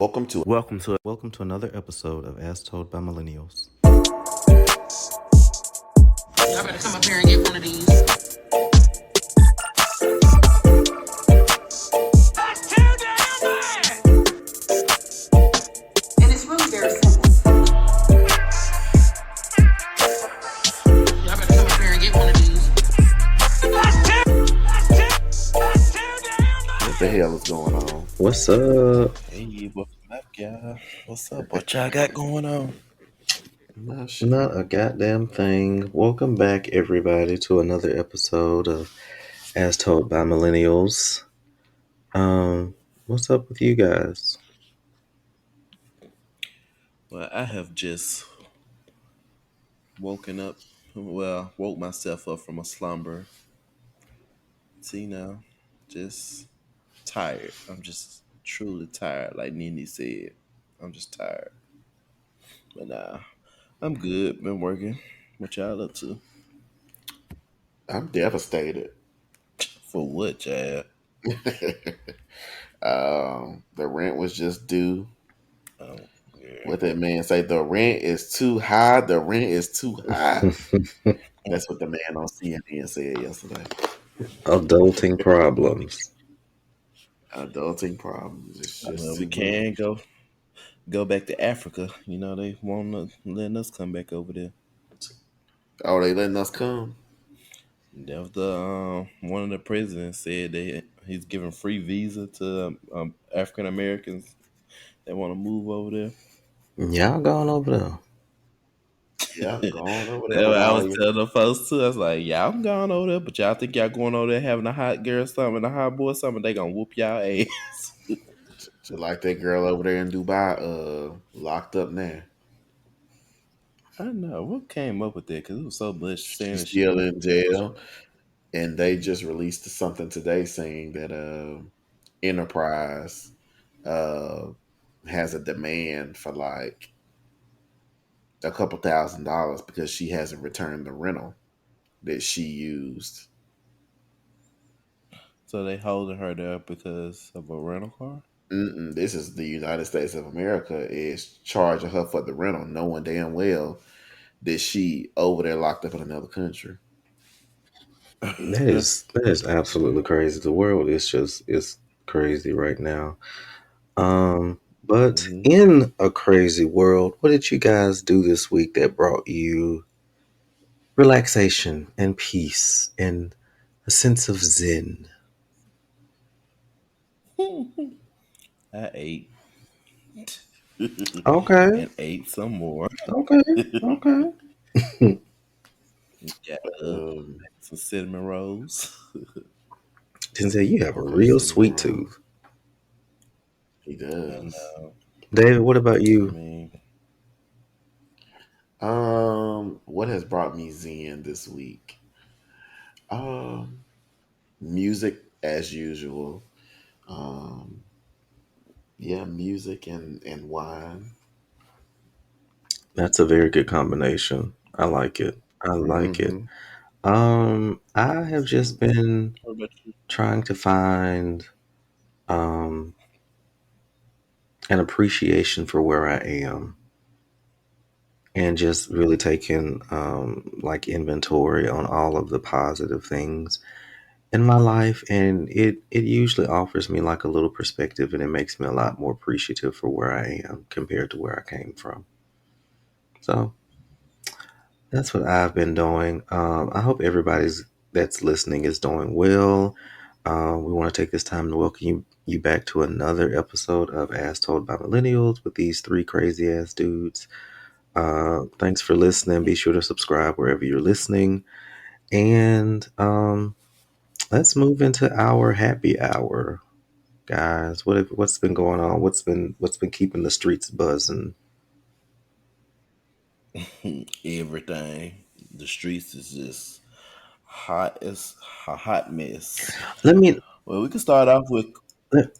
Welcome to another episode of As Told by Millennials. Y'all better come up here and get one of these. That's too damn bad! And it's really very simple. Y'all better come up here and get one of these. That's too damn bad! What the hell is going on? What's up? Hey, welcome back, y'all. What's up? What y'all got going on? No shit. Not a goddamn thing. Welcome back, everybody, to another episode of As Told by Millennials. What's up with you guys? Well, I have just woken up. Well, woke myself up from a slumber. See now, just tired. I'm just truly tired, like Nene said. I'm just tired. But nah, I'm good. Been working. What y'all up to? I'm devastated. For what, Chad? The rent was just due. Oh, yeah. What that man say? The rent is too high. The rent is too high. That's what the man on CNN said yesterday. Adulting problems. Adulting problems. It's Well, just we too can much. go back to Africa. You know, they won't letting us come back over there. Oh, they letting us come? That was the one of the presidents said that he's giving free visa to African Americans that want to move over there. Y'all going over there? Yeah, going over That's there what I while was you telling the folks too. I was like, y'all can go on over there, but y'all think y'all going over there having a hot girl summer and a hot boy summer, they gonna whoop y'all ass. just like that girl over there in Dubai, locked up now. I know what came up with that because it was so much saying She's that she still was. in jail, and they just released something today saying that Enterprise uh has a demand for like a couple $1,000s because she hasn't returned the rental that she used. So they holding her there because of a rental car. This is the United States of America is charging her for the rental, knowing damn well that she over there locked up in another country. That is absolutely crazy. The world is crazy right now. But hmm in a crazy world, what did you guys do this week that brought you relaxation and peace and a sense of zen? I ate Okay, and ate some more. okay, okay. Got up, Um, some cinnamon rolls. Denzel, you have a okay, real cinnamon sweet rolls. tooth. He And does. David, what about I you? mean, What has brought me zen this week? Um, Music as usual. Um, yeah, music and wine. That's a very good combination. I like it. I like it. Hmm. I have just been what about you? trying to find um an appreciation for where I am and just really taking like inventory on all of the positive things in my life, and it usually offers me like a little perspective, and it makes me a lot more appreciative for where I am compared to where I came from. So that's what I've been doing. I hope everybody's that's listening is doing well. We want to take this time to welcome you back to another episode of As Told by Millennials with these three crazy ass dudes. Thanks for listening. Be sure to subscribe wherever you're listening. And let's move into our happy hour, guys. What's been going on? What's been keeping the streets buzzing? Everything. The streets is just hot as a hot mess. Let me. Well, we can start off with.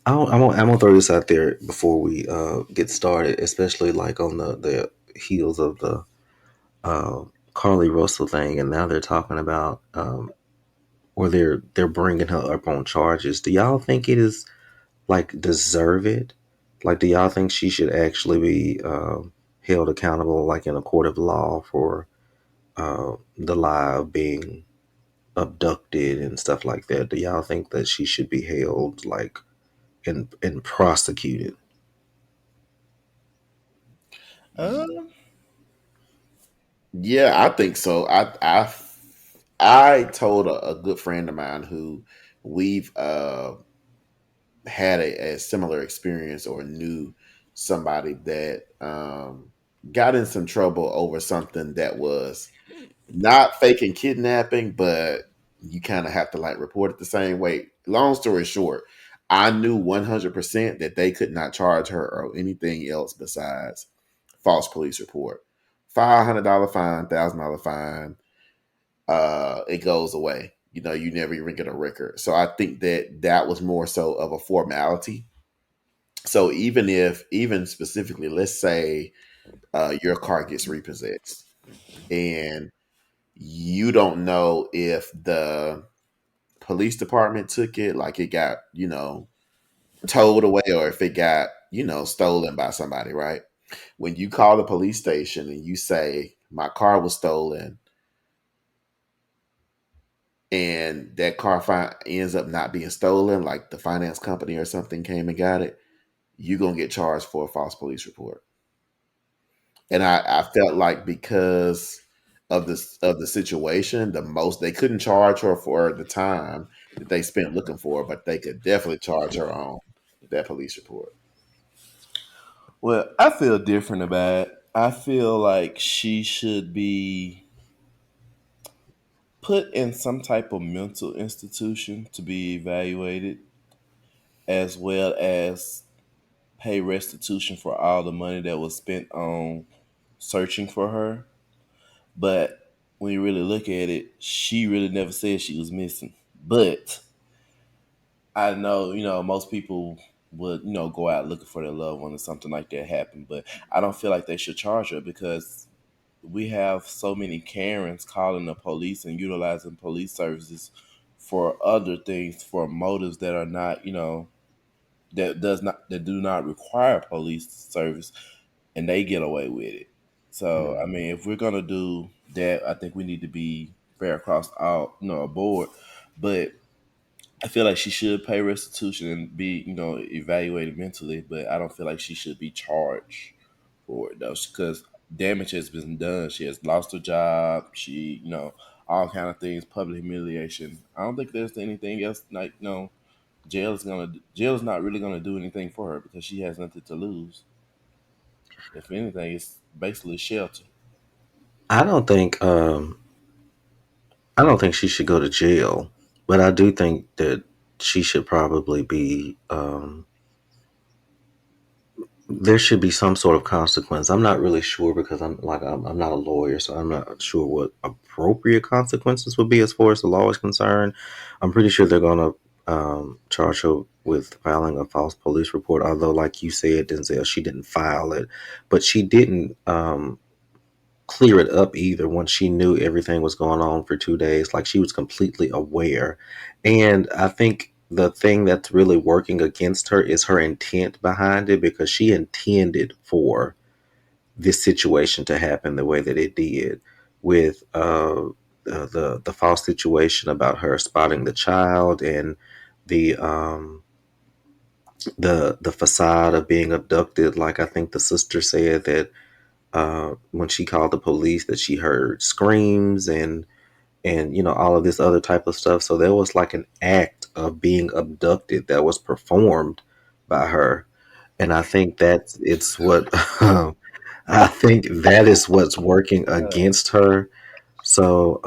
I'm gonna throw this out there before we get started, especially like on the heels of the uh, Carly Russell thing, and now they're talking about or they're bringing her up on charges. Do y'all think it is like deserve it? Like, do y'all think she should actually be held accountable, like in a court of law, for the lie of being abducted and stuff like that? Do y'all think that she should be held, like, and prosecuted? Um, Yeah, I think so. I told a good friend of mine who we've had a similar experience or knew somebody that got in some trouble over something that was not faking kidnapping, but you kind of have to like report it the same way. Long story short, I knew 100% that they could not charge her or anything else besides false police report. $500 fine, $1,000 fine, it goes away. You know, you never even get a record. So I think that that was more so of a formality. So even specifically, let's say your car gets repossessed and you don't know if the police department took it, like it got, towed away, or if it got, stolen by somebody, right? When you call the police station and you say, my car was stolen, and that ends up not being stolen, like the finance company or something came and got it, you're going to get charged for a false police report. And I felt like because of the situation, the most they couldn't charge her for the time that they spent looking for, but they could definitely charge her on that police report. well, I feel different about it. I feel like she should be put in some type of mental institution to be evaluated, as well as pay restitution for all the money that was spent on searching for her. But when you really look at it, she really never said she was missing. But I know, most people would, go out looking for their loved one or something like that happen. But I don't feel like they should charge her because we have so many Karens calling the police and utilizing police services for other things, for motives that are not, that do not require police service, and they get away with it. So I Mm. mean, if we're gonna do that, I think we need to be fair across all, aboard. But I feel like she should pay restitution and be, evaluated mentally. But I don't feel like she should be charged for it though, because damage has been done. She has lost her job. She, all kind of things, public humiliation. I don't think there's anything else. Like, jail is not really gonna do anything for her because she has nothing to lose. If anything, it's basically shelter. I don't think I don't think she should go to jail, but I do think that she should probably be there should be some sort of consequence. I'm not really sure because I'm not a lawyer, so I'm not sure what appropriate consequences would be as far as the law is concerned. I'm pretty sure they're gonna charge her with filing a false police report. Although, like you said, Denzel, she didn't file it, but she didn't clear it up either once she knew everything was going on for 2 days. Like, she was completely aware. And I think the thing that's really working against her is her intent behind it, because she intended for this situation to happen the way that it did, with the false situation about her spotting the child, and the the facade of being abducted. Like, I think the sister said that when she called the police, that she heard screams and all of this other type of stuff. So there was like an act of being abducted that was performed by her, and I think that it's what I think that is what's working against her. So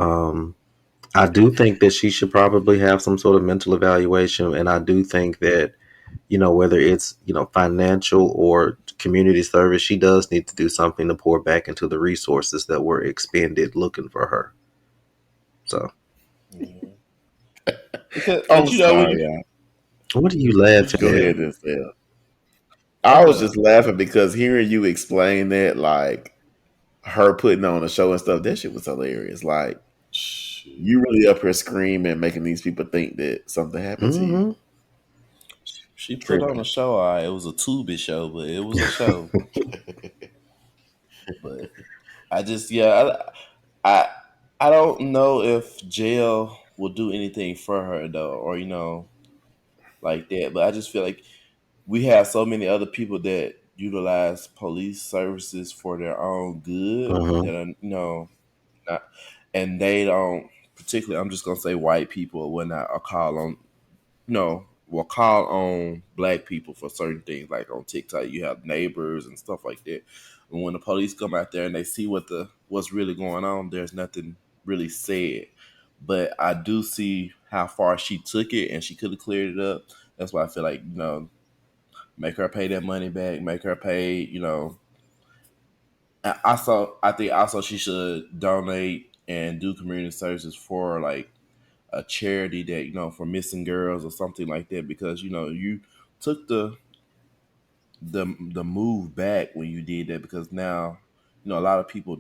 I do think that she should probably have some sort of mental evaluation, and I do think that, whether it's, financial or community service, she does need to do something to pour back into the resources that were expended looking for her. So, Mhm. Because, I'm but when sorry, you, y'all. what are you what you Go laughing at? say? ahead and say. I'm I was just done. laughing because hearing you explain that, like her putting on a show and stuff, that shit was hilarious. Like, Shoot. you really up here screaming, making these people think that something happened to you. Hmm. She put Pretty on a show. All right. It was a Tubi show, but it was a show. But I just yeah, I I don't know if jail will do anything for her though, or like that. But I just feel like we have so many other people that utilize police services for their own good hmm that are not, and they don't. Particularly, I'm just gonna say white people or whatnot are call on will call on black people for certain things. Like on TikTok, you have neighbors and stuff like that. And when the police come out there and they see what's really going on, there's nothing really said. But I do see how far she took it, and she could have cleared it up. That's why I feel like make her pay that money back, make her pay. I think also she should donate and do community services for like a charity that for missing girls or something like that, because you took the move back when you did that, because now a lot of people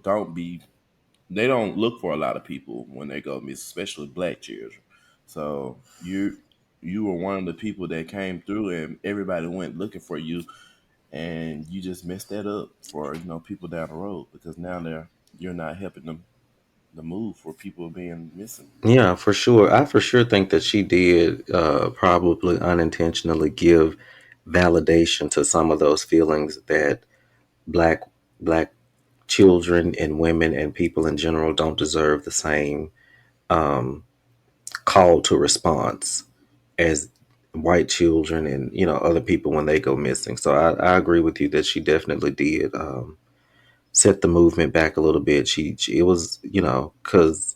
they don't look for a lot of people when they go miss, especially black children. So you were one of the people that came through and everybody went looking for you, and you just messed that up for people down the road, because now you're not helping them the move for people being missing. Yeah, for sure. I for sure think that she did probably unintentionally give validation to some of those feelings that black black children and women and people in general don't deserve the same um, call to response as white children and other people when they go missing. So I agree with you that she definitely did set the movement back a little bit. She it was because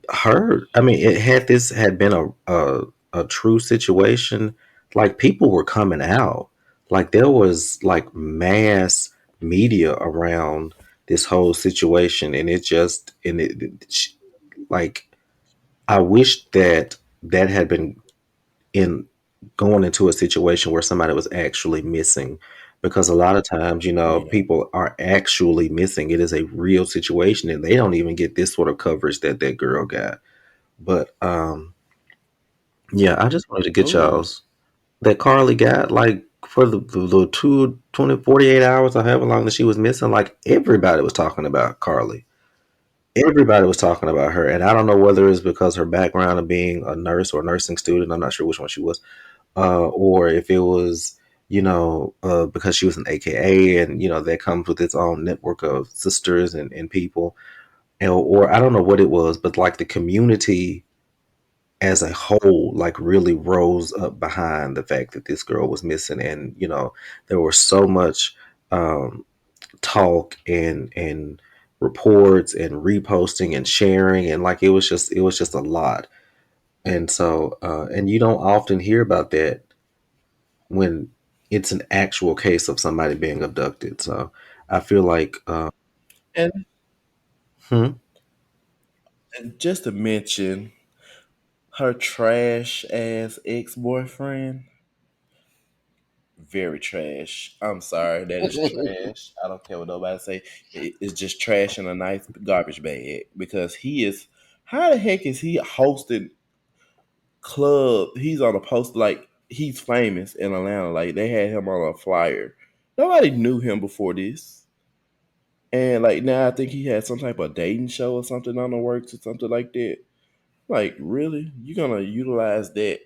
her, I mean, it had this had been a true situation, like people were coming out, like there was like mass media around this whole situation, and it just and like I wish that that had been in going into a situation where somebody was actually missing, because a lot of times Yeah. people are actually missing. It is a real situation and they don't even get this sort of coverage that that girl got. But yeah, I just wanted to get Oh, y'all's that Carly got, like, for the 2 20 48 hours or however long that she was missing. Like, everybody was talking about Carly. Everybody was talking about her, and I don't know whether it's because her background of being a nurse or a nursing student. I'm not sure which one she was, or if it was because she was an AKA, and that comes with its own network of sisters and people, or I don't know what it was, but like the community as a whole like really rose up behind the fact that this girl was missing, and there was so much um, talk and reports and reposting and sharing, and like it was just a lot. And so and you don't often hear about that when it's an actual case of somebody being abducted. So I feel like and hmm? and just to mention her trash ass ex boyfriend, very trash. I'm sorry, that is trash. I don't care what nobody say. It's just trash in a nice garbage bag, because he is. How the heck is he hosting club? He's on a post, like he's famous in Atlanta. Like they had him on a flyer. Nobody knew him before this. And like now, I think he had some type of dating show or something on the works or something like that. Like, really? You're gonna utilize that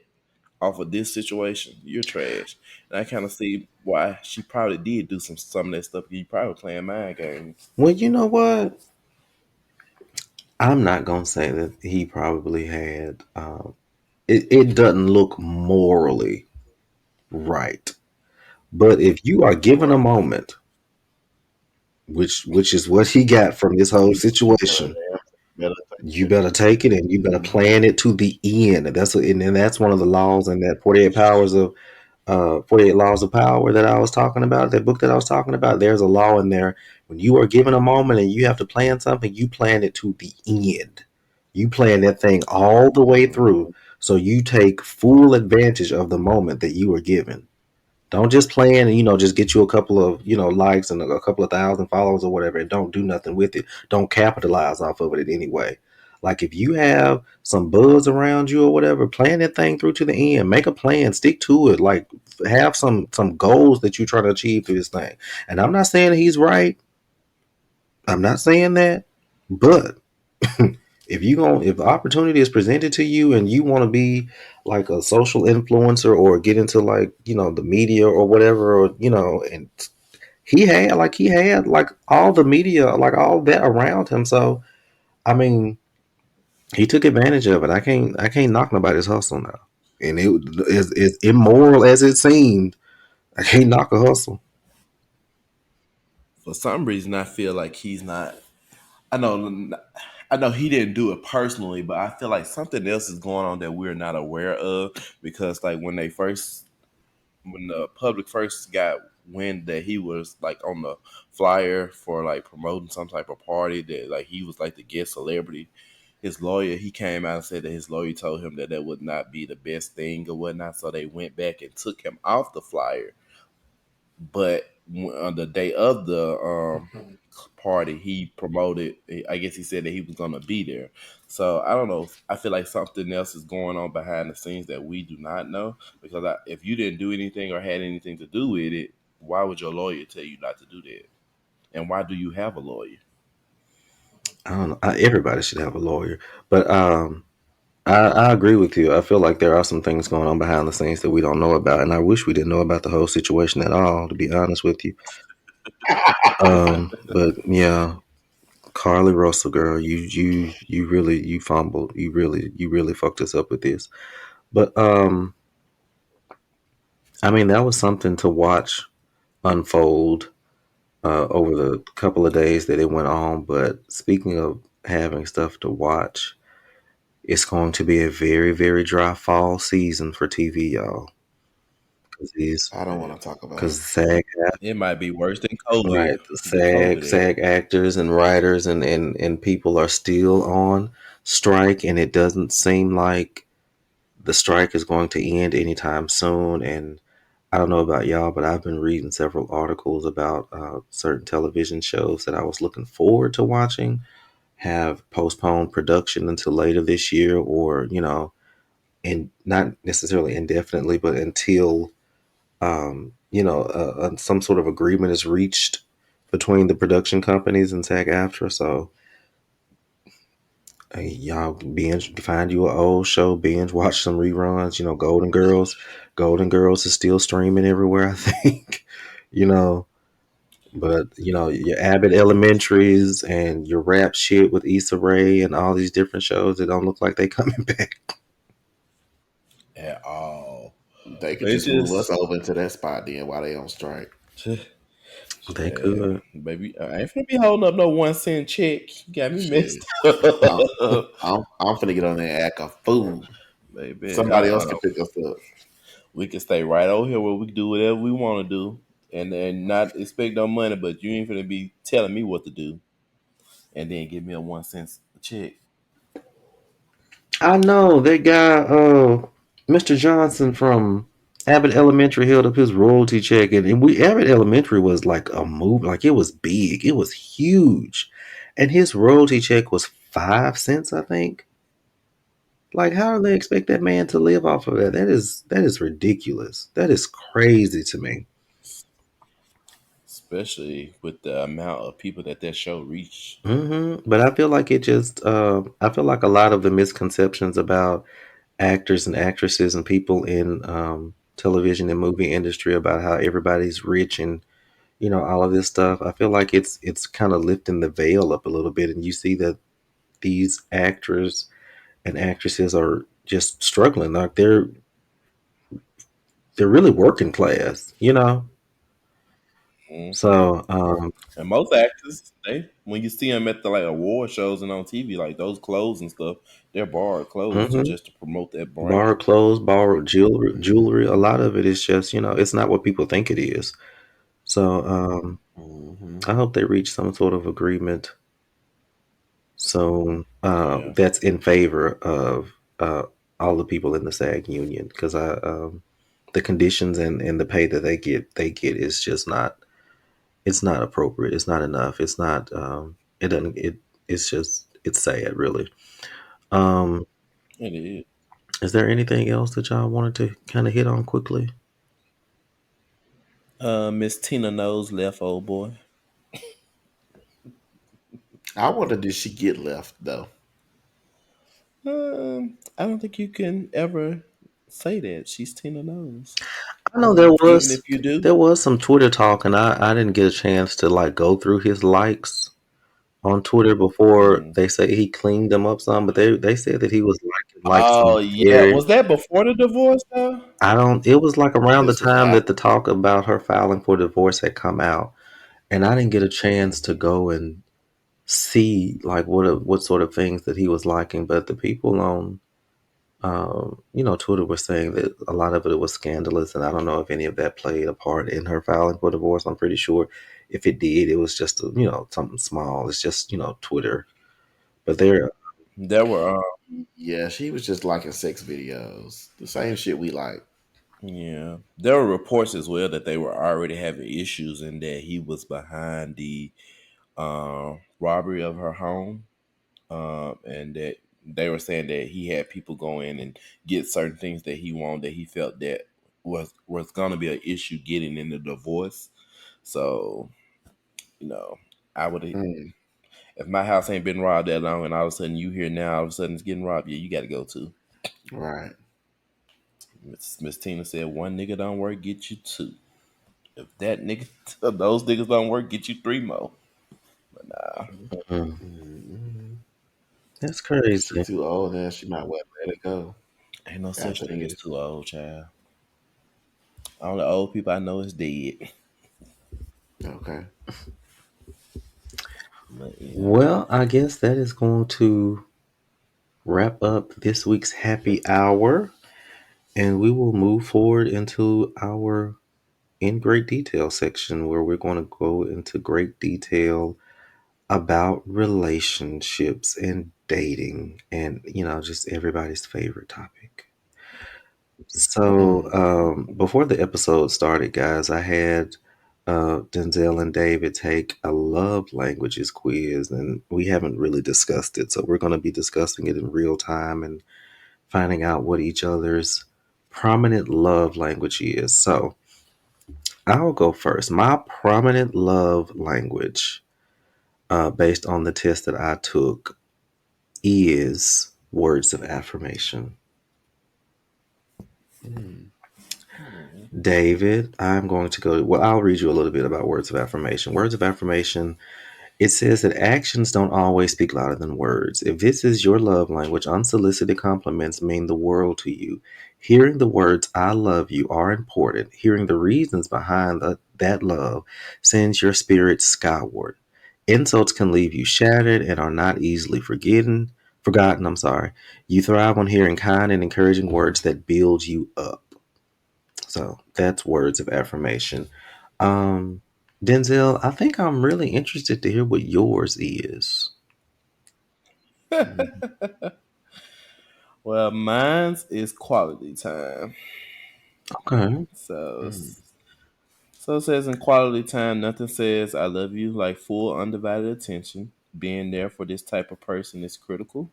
off of this situation? You're trash. And I kind of see why she probably did do some of that stuff. You probably playing mind games. Well, you know what, I'm not gonna say that he probably had it doesn't look morally right. But if you are given a Right. moment, which is what he got from this whole You better situation, damn better you take better take it and you better Mhm. plan it to the end. And then that's one of the laws in that 48 powers of 48 laws of power that I was talking about, that book that I was talking about. There's a law in there. When you are given a moment and you have to plan something, you plan it to the end. You plan that thing all the way through. it. So you take full advantage of the moment that you were given. Don't just plan and just get you a couple of likes and a couple of thousand followers or whatever, and don't do nothing with it. Don't capitalize off of it in any way. Like if you have some buzz around you or whatever, plan that thing through to the end. Make a plan, stick to it. Like have some goals that you try to achieve through this thing. And I'm not saying he's right. I'm not saying that, but if the opportunity is presented to you and you want to be like a social influencer or get into like the media or whatever, or and he had like all the media, like all that around him. So I mean, he took advantage of it. I can't knock nobody's hustle now, and it is as immoral as it seemed. I can't knock a hustle. For some reason, I feel like he's not. I know, I know he didn't do it personally, but I feel like something else is going on that we're not aware of. Because like when the public first got wind that he was like on the flyer for like promoting some type of party, that like he was like the guest celebrity, his lawyer, he came out and said that his lawyer told him that that would not be the best thing or whatnot. So they went back and took him off the flyer. But on the day of the party, he promoted. I guess he said that he was going to be there. So I don't know. I feel like something else is going on behind the scenes that we do not know. Because if you didn't do anything or had anything to do with it, why would your lawyer tell you not to do that? And why do you have a lawyer? I don't know. Everybody should have a lawyer, but I agree with you. I feel like there are some things going on behind the scenes that we don't know about, and I wish we didn't know about the whole situation at all. To be honest with you, but yeah, Carly Russell, girl, you really you fumbled. You really fucked us up with this. But I mean that was something to watch unfold over the couple of days that it went on. But speaking of having stuff to watch, it's going to be a very very dry fall season for TV, y'all. Because these I don't want Man, to talk about because it. it might be worse than COVID. right, the Than COVID era. SAG actors and writers and people are still on strike, and it doesn't seem like the strike is going to end anytime soon. And I don't know about y'all, but I've been reading several articles about certain television shows that I was looking forward to watching have postponed production until later this year, or and not necessarily indefinitely, but until some sort of agreement is reached between the production companies and SAG-AFTRA. So y'all binge, find you an old show, binge watch some reruns. Golden Girls. Golden Girls is still streaming everywhere, I think. you know, but your Abbott Elementaries and your rap shit with Issa Rae and all these different shows that don't look like they coming back. At all. They could It's just move us just over to that spot then while they on strike. They man, could. baby, I ain't finna be holding up no 1 cent check. You got me Shit. messed I'm, up. I'm finna get on there and act a fool. Baby, Somebody else can pick us up. we can stay right over here where we can do whatever we want to do, and not expect no money. But you ain't finna be telling me what to do, and then give me a 1 cent check. I know that guy, Mr. Johnson from Abbott Elementary held up his royalty check, and we Abbott Elementary was like a move, like it was big, it was huge, and his royalty check was 5 cents, I think. Like, how do they expect that man to live off of that? That is ridiculous. That is crazy to me. Especially with the amount of people that show reached. But I feel like I feel like a lot of the misconceptions about actors and actresses and people in television and movie industry about how everybody's rich and all of this stuff. I feel like it's kind of lifting the veil up a little bit, and you see that these actors and actresses are just struggling. Like they're really working class. Hmm. So And most actors, they when you see them at the like award shows and on TV, like those clothes and stuff, they're borrowed clothes to mhm. just to promote that brand. Borrowed clothes, borrowed jewelry. A lot of it is just it's not what people think it is. So Hmm. I hope they reach some sort of agreement soon Yeah. that's in favor of all the people in the SAG union, because the conditions and the pay that they get is just not, it's not appropriate. It's not enough. It's not it doesn't it it's just it's sad, really. Um, It is. is there anything else that y'all wanted to kind of hit on quickly? Miss Tina knows left, old boy. I wonder, did she get left though? I don't think you can ever say that. She's Tina knows. I know there Even was if you do, there was some Twitter talk, and I didn't get a chance to like go through his likes on Twitter before mm. they say he cleaned them up some, but they said that he was liking like Oh some yeah, very. was that before the divorce though? I don't. It was like around the This was time that after. the talk about her filing for divorce had come out, and I didn't get a chance to go and see like what sort of things that he was liking. But the people on Twitter were saying that a lot of it was scandalous, and I don't know if any of that played a part in her filing for divorce. I'm pretty sure if it did, it was just something small. It's just Twitter, but there. There were Yeah, she was just liking sex videos. The same shit we like. yeah, there were reports as well that they were already having issues and that he was behind the robbery of her home, and that they were saying that he had people go in and get certain things that he wanted that he felt that was going to be an issue getting in the divorce. So you know, I would Mm, if my house ain't been robbed that long and all of a sudden you here now, all of a sudden it's getting robbed. Yeah, you got to go too. right. Miss Tina said one nigga don't work, get you two. If that nigga, those niggas don't work, get you three more. But nah, Mm, Mm, that's she crazy. too old now. She might well let it go ain't no such after thing as this. too old, child. All the old people I know is dead. Okay. But yeah. Well, I guess that is going to wrap up this week's happy hour, and we will move forward into our in great detail section where we're going to go into great detail about relationships and dating and just everybody's favorite topic. So, Mm, before the episode started, guys, I had Denzel and David take a love languages quiz, and we haven't really discussed it. So, we're going to be discussing it in real time and finding out what each other's prominent love language is. So, I'll go first. My prominent love language, based on the test that I took, is words of affirmation. mm, Hmm. David, I'm going to go. Well, I'll read you a little bit about words of affirmation. Words of affirmation, it says that actions don't always speak louder than words. If this is your love language, unsolicited compliments mean the world to you. Hearing the words I love you are important. Hearing the reasons behind that love sends your spirit skyward. Insults can leave you shattered and are not easily forgotten. I'm sorry. You thrive on hearing kind and encouraging words that build you up. So that's words of affirmation. Um, Denzel, I think I'm really interested to hear what yours is. mm, Well, mine's is quality time. Okay. So, mm, so it says in quality time, nothing says I love you like full undivided attention. Being there for this type of person is critical.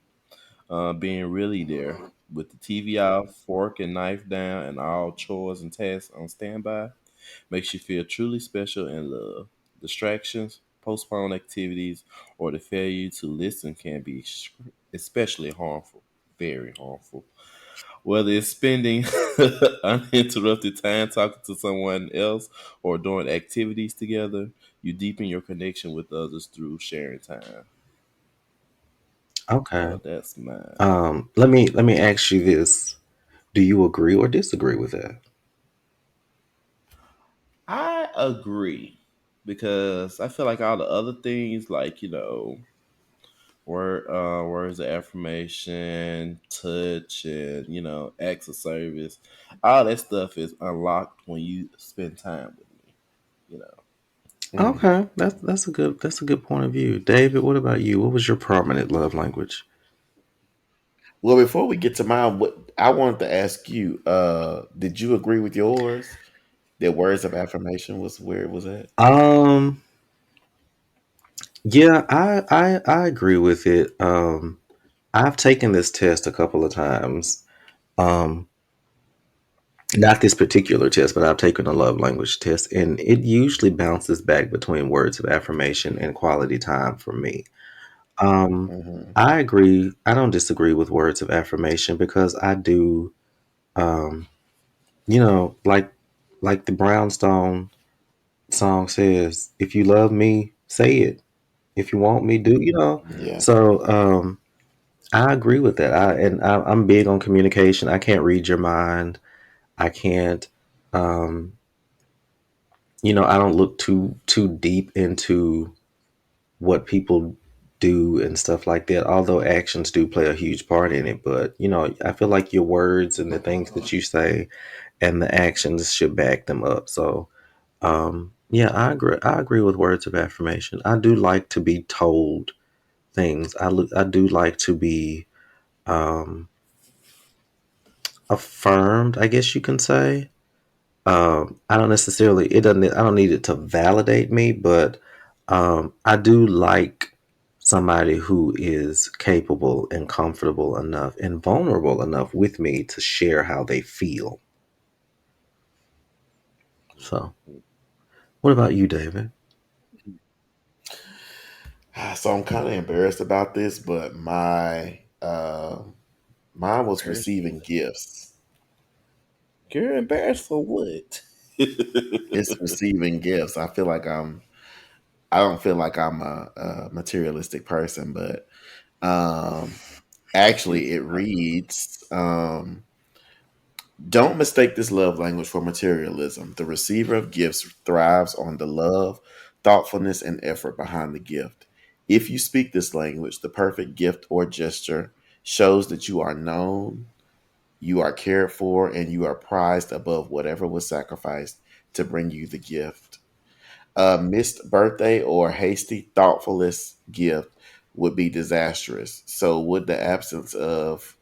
Being really there with the TV off, fork and knife down, and all chores and tasks on standby makes you feel truly special and loved. Distractions, postponed activities, or the failure to listen can be especially harmful, very harmful. Whether it's spending uninterrupted time talking to someone else or doing activities together, you deepen your connection with others through sharing time. Okay. So that's mine. Let me ask you this. Do you agree or disagree with that? I agree because I feel like all the other things, like words of affirmation, touch, and acts of service, all that stuff is unlocked when you spend time with me. You know, mm. Okay, that's a good point of view. David, what about you? What was your prominent love language? Well, before we get to mine, what I wanted to ask you, did you agree with yours that words of affirmation was where it was at? Yeah, I agree with it. I've taken this test a couple of times. Um, Not this particular test, but I've taken a love language test, and it usually bounces back between words of affirmation and quality time for me. Um, Hmm. I agree. I don't disagree with words of affirmation because I do. Um, like the Brownstone song says, "If you love me, say it. If you want me, do." Yeah. So I agree with that. I'm big on communication. I can't read your mind. I can't. Um, I don't look too deep into what people do and stuff like that. Although actions do play a huge part in it, but I feel like your words and the things that you say and the actions should back them up. So, yeah, I agree. I agree with words of affirmation. I do like to be told things. I do like to be um, affirmed. I guess you can say. I don't necessarily. It doesn't. I don't need it to validate me, but I do like somebody who is capable and comfortable enough and vulnerable enough with me to share how they feel. So, what about you, David? So I'm kind of embarrassed about this, but mine was Embarrassed for receiving what? gifts. You're embarrassed for what? It's receiving gifts. I don't feel like I'm a materialistic person, but um, actually, it reads, don't mistake this love language for materialism. The receiver of gifts thrives on the love, thoughtfulness, and effort behind the gift. If you speak this language, the perfect gift or gesture shows that you are known, you are cared for, and you are prized above whatever was sacrificed to bring you the gift. A missed birthday or hasty, thoughtfulness gift would be disastrous. So would the absence of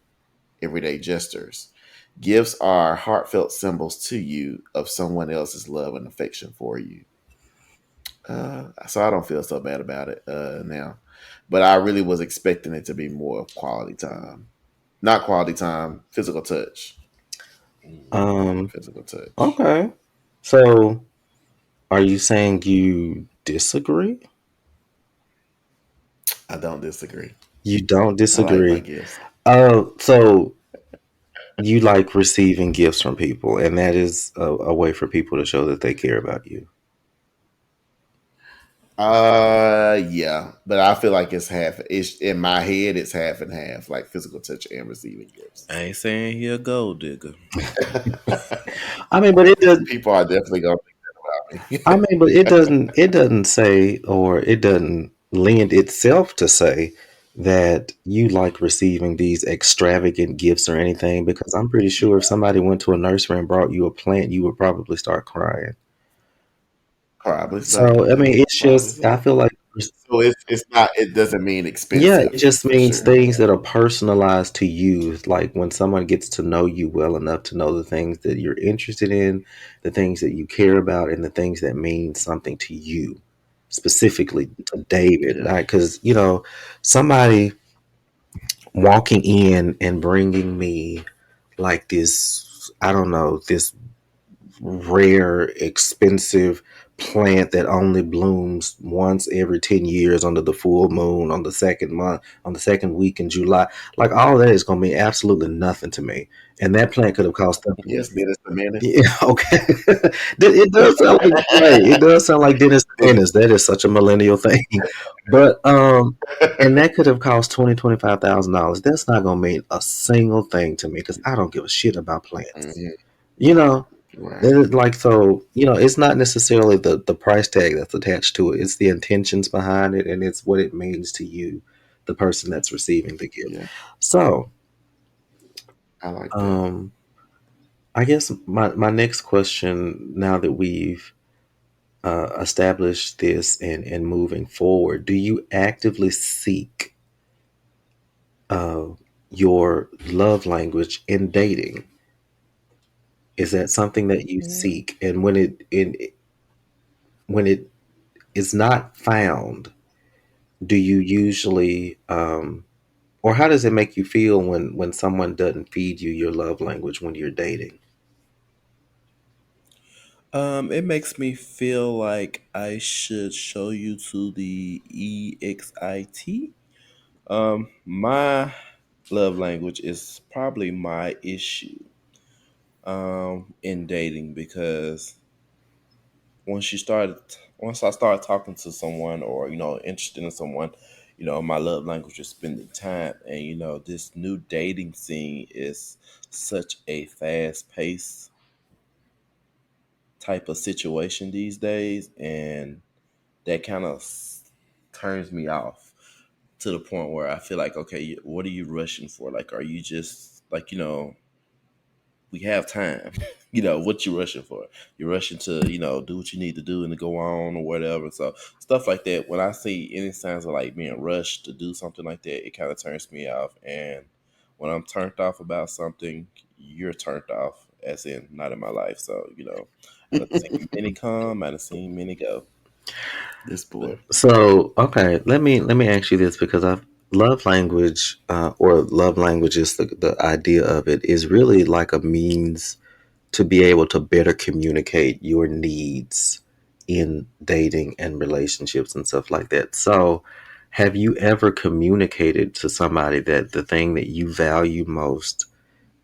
everyday gestures. Gifts are heartfelt symbols to you of someone else's love and affection for you. So I don't feel so bad about it now. But I really was expecting it to be more of quality time. Not quality time, physical touch. Mm. Um, Physical touch. okay. So, are you saying you disagree? I don't disagree. You don't I like my disagree. gifts. So you like receiving gifts from people, and that is a way for people to show that they care about you. Yeah, but I feel like it's half. It's in my head. It's half and half, like physical touch and receiving gifts. I ain't saying he a gold digger. I mean, but it does. People are definitely gonna think I that mean, but it doesn't. It doesn't say, or it doesn't lend itself to say that you like receiving these extravagant gifts or anything. Because I'm pretty sure if somebody went to a nursery and brought you a plant, you would probably start crying. probably so. So I mean, it's Probably just. I so. feel like. So it's not. It doesn't mean Yeah, it expensive just for means sure. things that are personalized to you. Like when someone gets to know you well enough to know the things that you're interested in, the things that you care about, and the things that mean something to you, specifically to David. Yeah. Because, somebody walking in and bringing me like this, I don't know, this rare, expensive plant that only blooms once every 10 years under the full moon on the second month, on the second week in July. Like all that is going to mean absolutely nothing to me. And that plant could have cost them. Yes, Dennis the Menace. Yeah, okay. It does sound like, right. It does sound like Dennis the Menace. That is such a millennial thing. But, and that could have cost $25,000. That's not going to mean a single thing to me because I don't give a shit about plants. Mhm. You know, Right. then it's like so, it's not necessarily the price tag that's attached to it. It's the intentions behind it and it's what it means to you, the person that's receiving the gift. Yeah, So, I like that. um, I guess my next question, now that we've established this and moving forward, do you actively seek uh, your love language in dating? Is that something that you Mm. seek? And when it is not found, do you usually Or how does it make you feel when someone doesn't feed you your love language when you're dating? It makes me feel like I should show you to the EXIT. My love language is probably my issue in dating because once you started once I started talking to someone or interested in someone, my love language is spending time, and this new dating scene is such a fast paced type of situation these days, and that kind of turns me off to the point where I feel like, okay, what are you rushing for? Like, are you just like, we have time. What you rushing for? You're rushing to, do what you need to do and to go on or whatever. So stuff like that. When I see any signs of like being rushed to do something like that, it kind of turns me off. And when I'm turned off about something, you're turned off, as in not in my life. So, I done seen many come, I done seen many go. This But boy. So, okay, let me ask you this because I've love language or love language is the idea of it is really like a means to be able to better communicate your needs in dating and relationships and stuff like that. So, have you ever communicated to somebody that the thing that you value most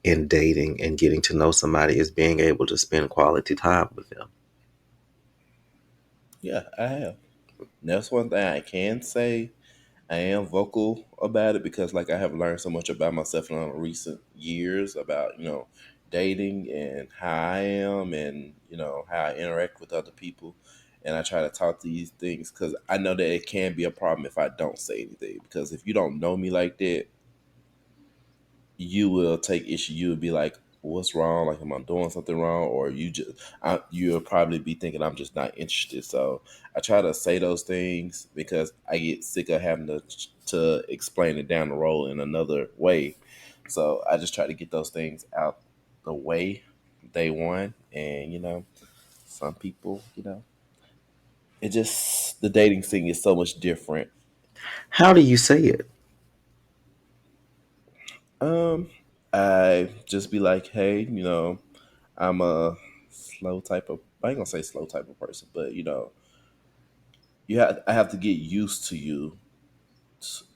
in dating and getting to know somebody is being able to spend quality time with them? yeah, I have. That's one thing I can say. I am vocal about it because, like, I have learned so much about myself in recent years about dating and how I am, and how I interact with other people, and I try to talk to these things because I know that it can be a problem if I don't say anything. Because if you don't know me like that, you will take issue. You will be like, "What's wrong? Like, am I doing something wrong?" Or you'll probably be thinking I'm just not interested. So I try to say those things because I get sick of having to explain it down the road in another way. So I just try to get those things out the way day one, and some people, it just the dating scene is so much different. How do you say it? Um, I just be like, hey, I'm a slow type of. I ain't gonna say slow type of person, but I have to get used to you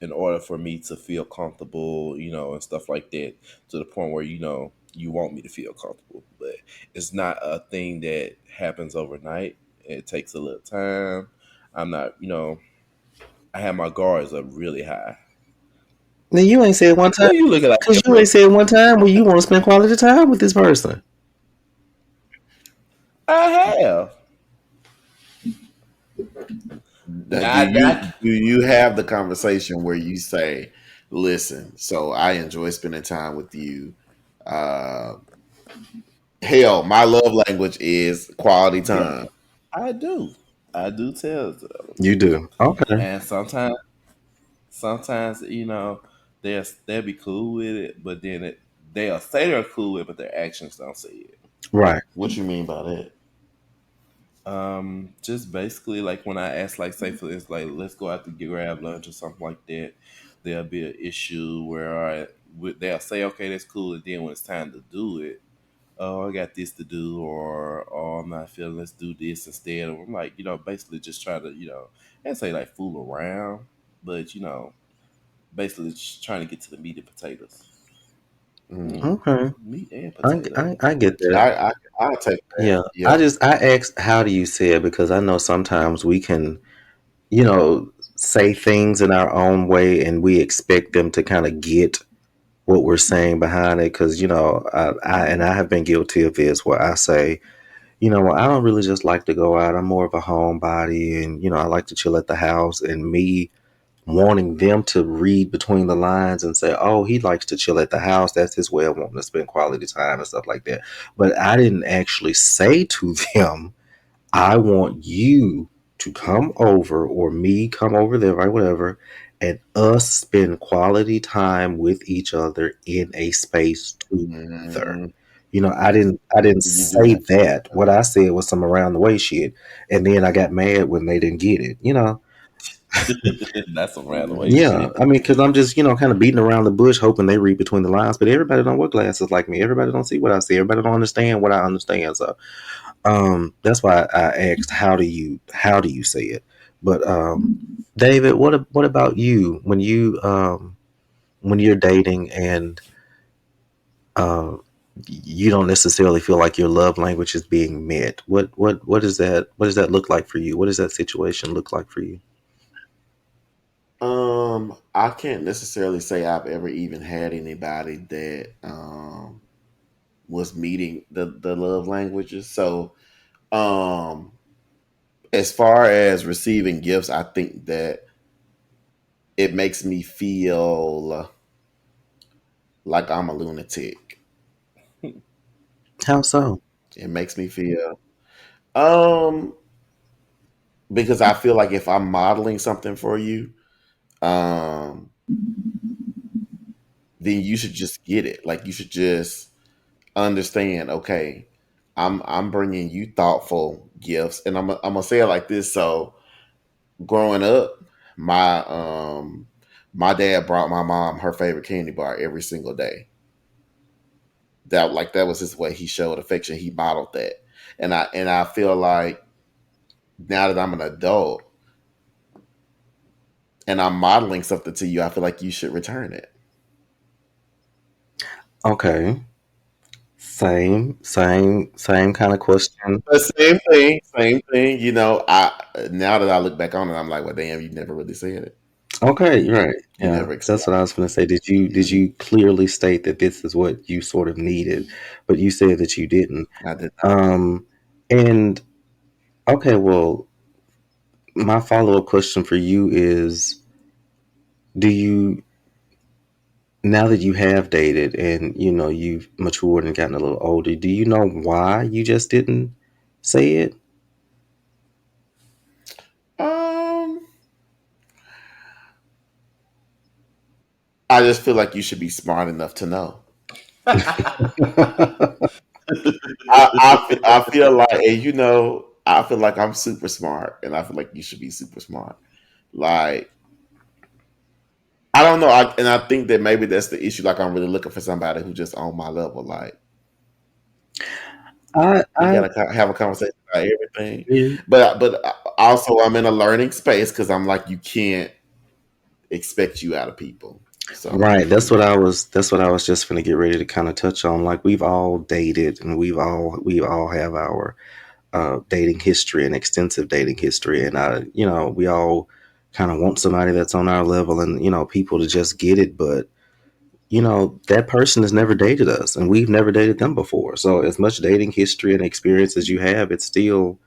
in order for me to feel comfortable, and stuff like that, to the point where you want me to feel comfortable. But it's not a thing that happens overnight. It takes a little time. I'm not, I have my guards up really high. Now you ain't said one time Well, you look like because your you ain't person. said one time where you want to spend quality time with this person. I have. Do Not you that. have the conversation where you say, "Listen, so I enjoy spending time with you. Uh, hell, my love language is quality Yeah, time." I do. I do tell them. You do. Okay. And sometimes they'll be cool with it, but then they'll say they're cool with it, but their actions don't say it. Right. What you mean by that? Just basically like when I ask, like, say for instance, like, let's go out to grab lunch or something like that, there'll be an issue where they'll say, okay, that's cool, and then when it's time to do it, oh, I got this to do, or oh, I'm not feeling, let's do this instead. Or I'm like, basically just try to, and say like fool around, but basically just trying to get to the meat and potatoes. Mm. Okay. Meat and I, potatoes. I get that. I I'll take that. Yeah. Yeah. I asked how do you say it because I know sometimes we can, say things in our own way and we expect them to kind of get what we're saying behind it. Because, I have been guilty of this where I say, well, I don't really just like to go out. I'm more of a homebody and, I like to chill at the house. And me wanting them to read between the lines and say, oh, he likes to chill at the house. That's his way of wanting to spend quality time and stuff like that. But I didn't actually say to them, I want you to come over or me come over there, right? Whatever. And us spend quality time with each other in a space together. Mhm. I didn't You do say have to say that. What that. I said was some around the way shit. And then I got mad when they didn't get it. That's some random way Yeah, shit. I mean, because I'm just kind of beating around the bush, hoping they read between the lines. But everybody don't wear glasses like me. Everybody don't see what I see. Everybody don't understand what I understand. So, that's why I asked, how do you say it? But David, what about you when you're dating and uh, you don't necessarily feel like your love language is being met? What is that? What does that look like for you? What does that situation look like for you? I can't necessarily say I've ever even had anybody that was meeting the love languages. So, um, as far as receiving gifts, I think that it makes me feel like I'm a lunatic. How so? It makes me feel um because I feel like if I'm modeling something for you, um, then you should just get it. Like you should just understand. Okay, I'm bringing you thoughtful gifts, and I'm gonna say it like this. So growing up, my my dad brought my mom her favorite candy bar every single day. That was his way he showed affection. He modeled that, and I feel like now that I'm an adult and I'm modeling something to you, I feel like you should return it. Okay, same kind of question. The same thing, same thing. I now that I look back on it, I'm like, well, damn, you never really said it. Okay, right. You Yeah, never that's what explained. I was going to say. Did you clearly state that this is what you sort of needed, but you said that you didn't. I did not. Um, and okay, well, my follow up question for you is: Do you, now that you have dated and you've matured and gotten a little older, do you know why you just didn't say it? Um, I just feel like you should be smart enough to know. I feel like, and I feel like I'm super smart, and I feel like you should be super smart. Like, I don't know, and I think that maybe that's the issue. Like, I'm really looking for somebody who just on my level. Like, I we I gotta have a conversation about everything, yeah. but also I'm in a learning space because I'm like, you can't expect you out of people. So, Right. That's what I was just gonna get ready to kind of touch on. Like we've all dated and we all have our dating history and extensive dating history, and we all kind of want somebody that's on our level and people to just get it, but that person has never dated us and we've never dated them before. So as much dating history and experience as you have, it's still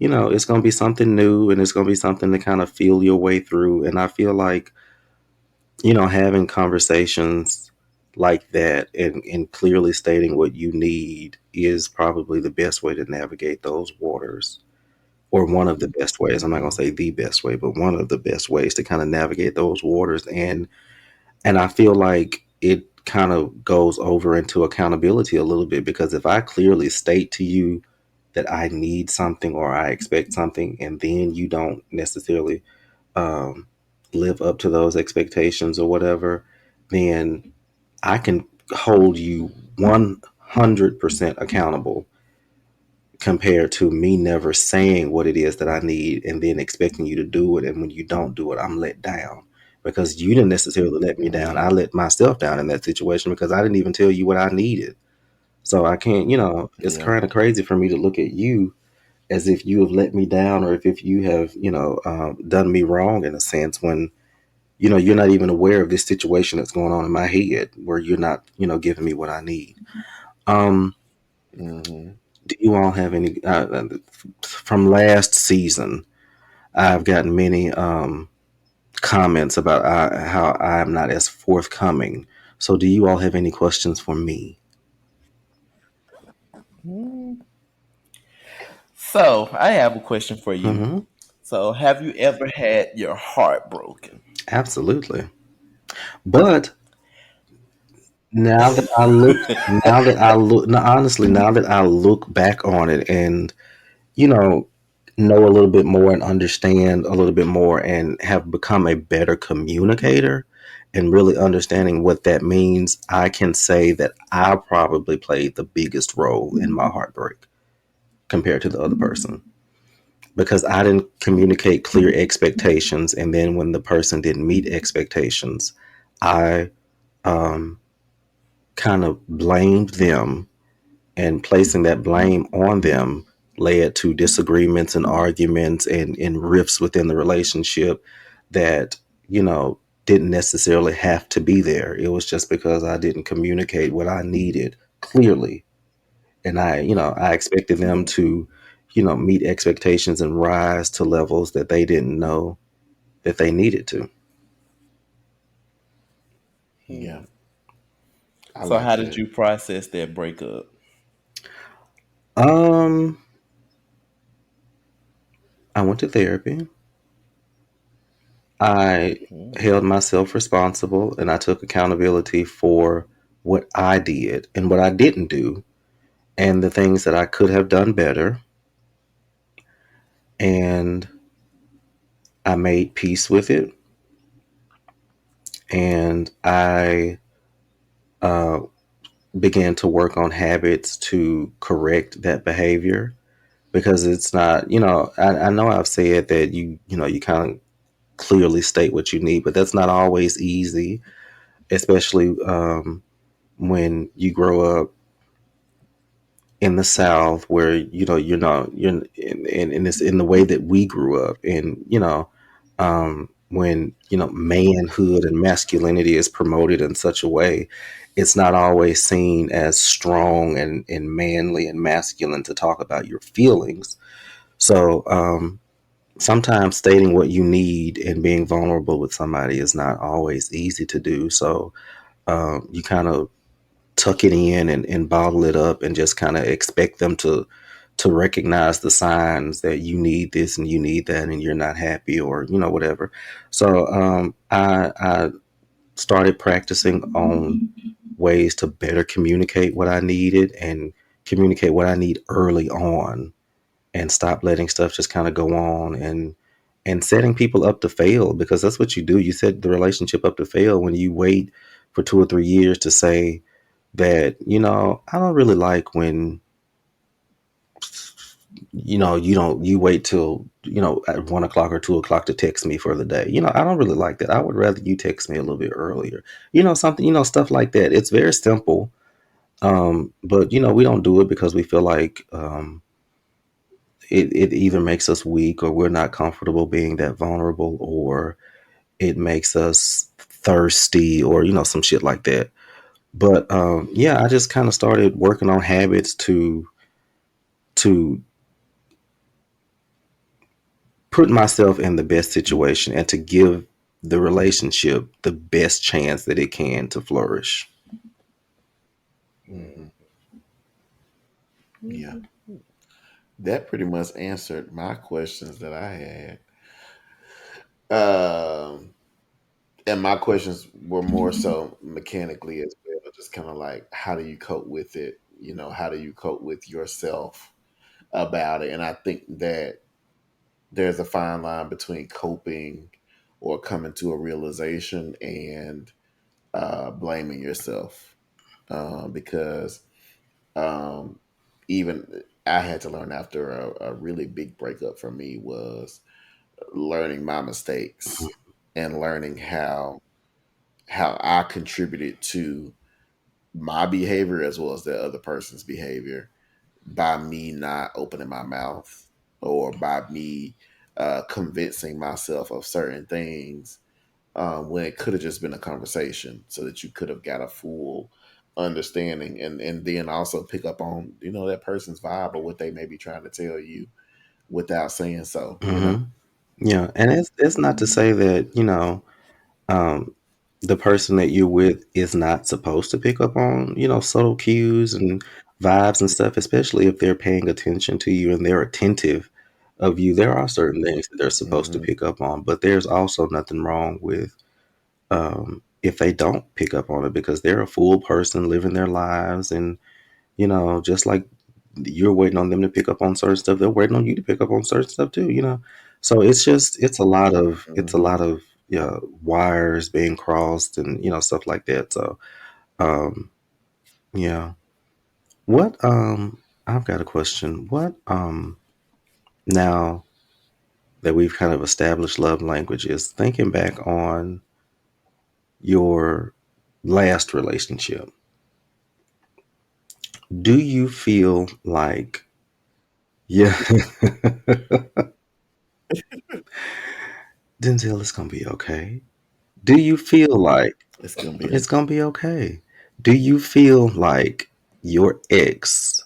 it's going to be something new and it's going to be something to kind of feel your way through. And I feel like having conversations like that and clearly stating what you need is probably the best way to navigate those waters, or one of the best ways. I'm not going to say the best way, but one of the best ways to kind of navigate those waters. And I feel like it kind of goes over into accountability a little bit, because if I clearly state to you that I need something or I expect something, and then you don't necessarily um, live up to those expectations or whatever, then I can hold you 100% accountable, compared to me never saying what it is that I need and then expecting you to do it. And when you don't do it, I'm let down because you didn't necessarily let me down. I mhm, let myself down in that situation because I didn't even tell you what I needed. So I can't, it's yeah, kind of crazy for me to look at you as if you have let me down, or if you have, done me wrong in a sense, when you're not even aware of this situation that's going on in my head where you're not, giving me what I need. Um, hmm. do you all have any from last season? I've gotten many comments about how I'm not as forthcoming. So, do you all have any questions for me? Mm. So I have a question for you. Hmm. So have you ever had your heart broken? Absolutely. But now that I look, no, honestly, now that I look back on it, and you know, know a little bit more and understand a little bit more and have become a better communicator and really understanding what that means, I can say that I probably played the biggest role in my heartbreak compared to the other person, because I didn't communicate clear expectations. And then when the person didn't meet expectations, I um, kind of blamed them, and placing that blame on them led to disagreements and arguments and rifts within the relationship that, you know, didn't necessarily have to be there. It was just because I didn't communicate what I needed clearly. And I expected them to, meet expectations and rise to levels that they didn't know that they needed to. Yeah, Hmm. I So like how did that. you process that breakup? Um, I went to therapy. I Hmm. held myself responsible and I took accountability for what I did and what I didn't do and the things that I could have done better. And I made peace with it. And I uh, began to work on habits to correct that behavior, because it's not, I know I've said that you kind of clearly state what you need, but that's not always easy, especially when you grow up in the South, where and it's in the way that we grew up, and when manhood and masculinity is promoted in such a way, it's not always seen as strong and manly and masculine to talk about your feelings. So sometimes stating what you need and being vulnerable with somebody is not always easy to do. So you kind of tuck it in and bottle it up and just kind of expect them to recognize the signs that you need this and you need that and you're not happy, or whatever. So I started practicing on ways to better communicate what I needed and communicate what I need early on, and stop letting stuff just kind of go on, and setting people up to fail, because that's what you do. You set the relationship up to fail when you wait for 2 or 3 years to say that, I don't really like when, you don't, you wait till, at 1 o'clock or 2 o'clock to text me for the day. I don't really like that. I would rather you text me a little bit earlier. Something, stuff like that. It's very simple. But we don't do it because we feel like it either makes us weak, or we're not comfortable being that vulnerable, or it makes us thirsty, or some shit like that. But yeah, I just kind of started working on habits to put myself in the best situation and to give the relationship the best chance that it can to flourish. Hmm. Yeah, Hmm. that pretty much answered my questions that I had. Um, and my questions were more so mechanically as well, just kind of like, how do you cope with it? How do you cope with yourself about it? And I think that there's a fine line between coping or coming to a realization and blaming yourself, because um, even I had to learn after a really big breakup for me was learning my mistakes and learning how I contributed to my behavior as well as the other person's behavior by me not opening my mouth, or by me convincing myself of certain things, when it could have just been a conversation, so that you could have got a full understanding, and then also pick up on that person's vibe or what they may be trying to tell you without saying so. Hmm. Yeah, and it's not to say that um, the person that you're with is not supposed to pick up on subtle cues and vibes and stuff, especially if they're paying attention to you and they're attentive of you. There are certain things that they're supposed to Hmm. pick up on, but there's also nothing wrong with if they don't pick up on it, because they're a full person living their lives, and just like you're waiting on them to pick up on certain stuff. They're waiting on you to pick up on certain stuff too. So it's just it's a Hmm. lot of wires being crossed and stuff like that. So um, yeah. What I've got a question. What now that we've kind of established love languages, thinking back on your last relationship, do you feel like yeah, Denzel, it's gonna be okay. Do you feel like It's gonna be it's gonna be okay? Do you feel like your ex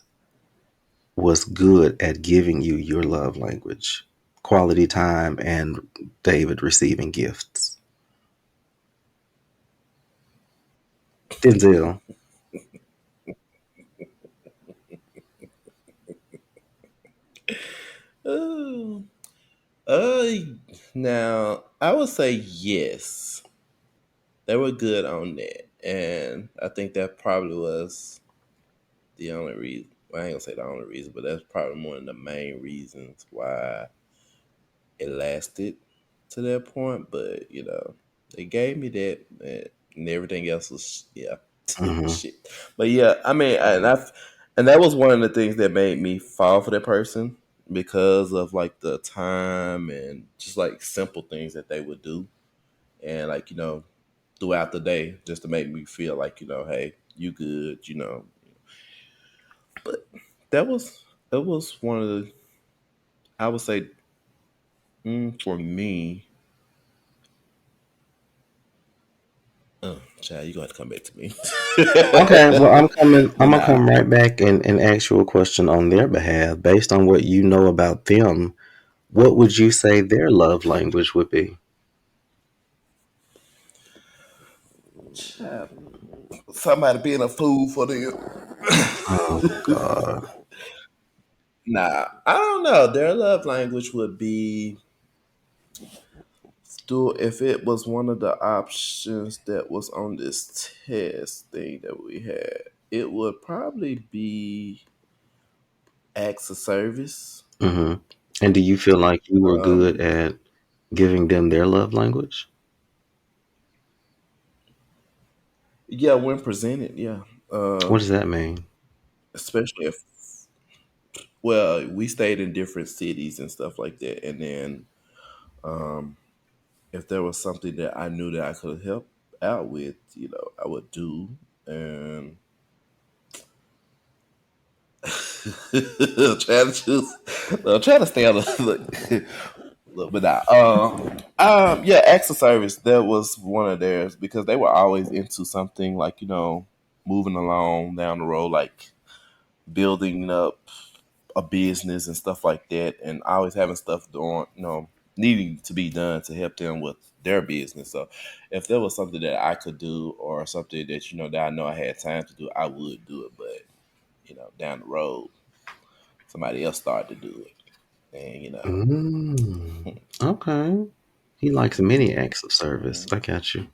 was good at giving you your love language, quality time, and David receiving gifts? Denzel. Oh, uh, now I would say yes. They were good on that, and I think that probably was the only reason. Well, I ain't gonna say the only reason, but that's probably one of the main reasons why it lasted to that point. But they gave me that, and everything else was Hmm. shit. But yeah, I mean, and that was one of the things that made me fall for that person because of like the time and just like simple things that they would do, and like throughout the day, just to make me feel like hey, you good. But that was one of the, I would say, for me. Oh, child, you gonna have to come back to me. Okay, well, I'm coming. But I'm gonna nah, come right back and ask you a question on their behalf, based on what you know about them. What would you say their love language would be? child, somebody being a fool for them. Oh God. Nah, I don't know. Their love language would be still, if it was one of the options that was on this test thing that we had, it would probably be acts of service. Hmm. And do you feel like you were good Um, at giving them their love language? yeah, when presented, yeah. What does that mean? Especially if, well, we stayed in different cities and stuff like that, and then um, if there was something that I knew that I could help out with, I would do. And try to choose, try to stay on the little bit out. Yeah, acts of service. That was one of theirs because they were always into something like moving along down the road, like building up a business and stuff like that, and always having stuff doing, needing to be done to help them with their business. So, if there was something that I could do or something that that I know I had time to do, I would do it. But down the road, somebody else started to do it, and Mm, okay. He likes many acts of service. I got you.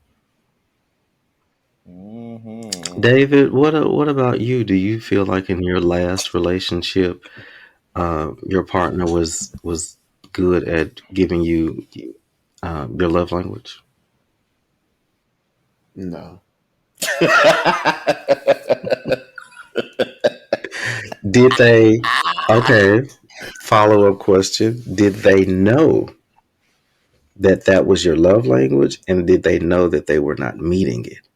hmm David, what about you? Do you feel like in your last relationship, your partner was good at giving you your love language? no. Did they? Okay. Follow up question: did they know that that was your love language, and did they know that they were not meeting it?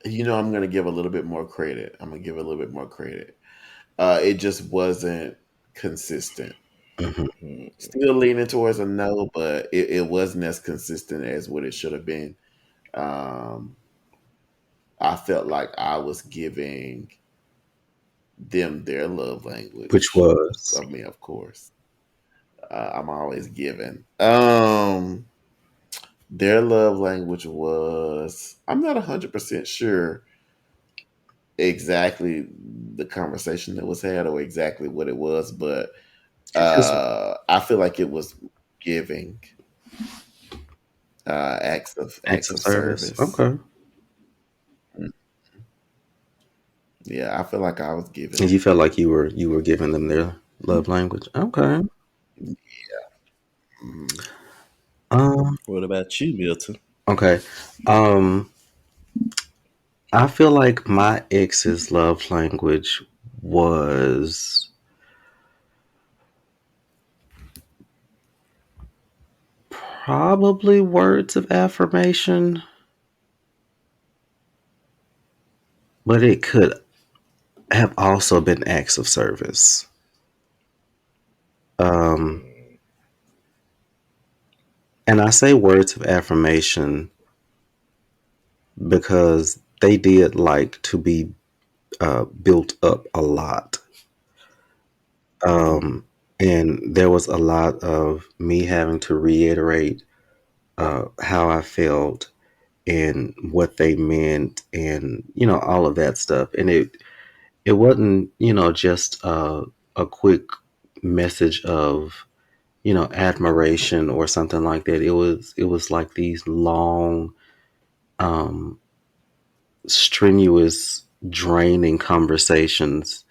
I'm gonna give a little bit more credit. I'm gonna give a little bit more credit. It just wasn't consistent. Hmm. Still leaning towards a no, but it wasn't as consistent as what it should have been. Um, I felt like I was giving them their love Which language. was I mean, of course, I'm always giving. Their love language was, I'm not 100% sure exactly the conversation that was had or exactly what it was, but because I feel like it was giving acts acts of of service. service. Okay. Mm, Yeah, I feel like I was given And you it. felt like you were giving them their love language. Okay. Mhm. Um. What about you, Milton? Okay. Um. I feel like my ex's love language was probably words of affirmation, but it could have also been acts of service. Um, Mm, and I say words of affirmation because they did like to be built up a lot. Um, and there was a lot of me having to reiterate how I felt and what they meant and, all of that stuff. And it wasn't, just a quick message of, admiration or something like that. It was like these long, um, strenuous, draining conversations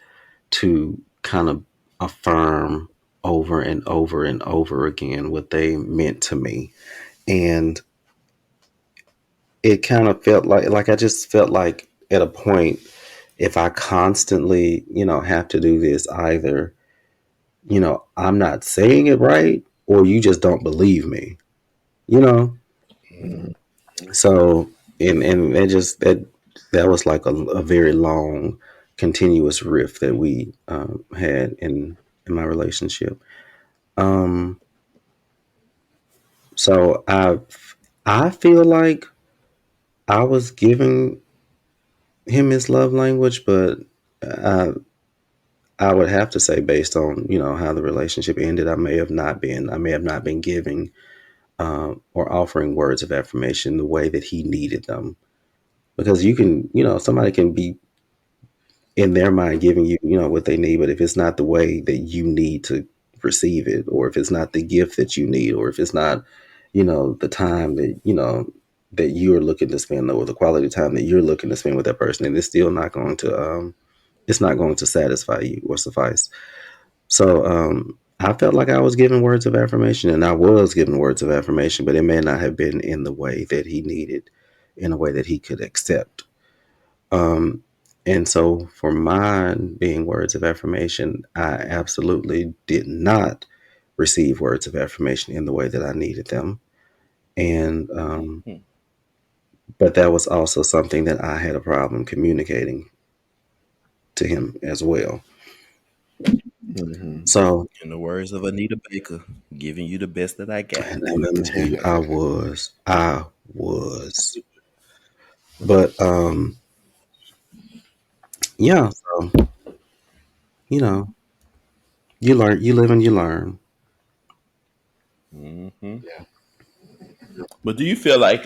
to kind of affirm over and over and over again what they meant to me. And it kind of felt like I just felt like at a point, if I constantly, have to do this, either, I'm not saying it right or you just don't believe me, you know? mm, So, and that was like a very long, continuous rift that we had in my relationship. Um, so I feel like I was giving him his love language, but I I would have to say, based on how the relationship ended, I may have not been. I may have not been giving or offering words of affirmation the way that he needed them. Because somebody can be in their mind giving you, what they need, but if it's not the way that you need to receive it, or if it's not the gift that you need, or if it's not, the time that that you're looking to spend, or the quality time that you're looking to spend with that person, and it's still not going to it's not going to satisfy you or suffice. So I felt like I was giving words of affirmation, and I was giving words of affirmation, but it may not have been in the way that he needed, in a way that he could accept. Um, and so, for mine being words of affirmation, I absolutely did not receive words of affirmation in the way that I needed them. And, mm. but that was also something that I had a problem communicating to him as well. Mhm. So, In the words of Anita Baker, giving you the best that I got. and let me tell you, I was, but, yeah, so, you know, you learn, you live and you learn. Hmm. Yeah. But do you feel like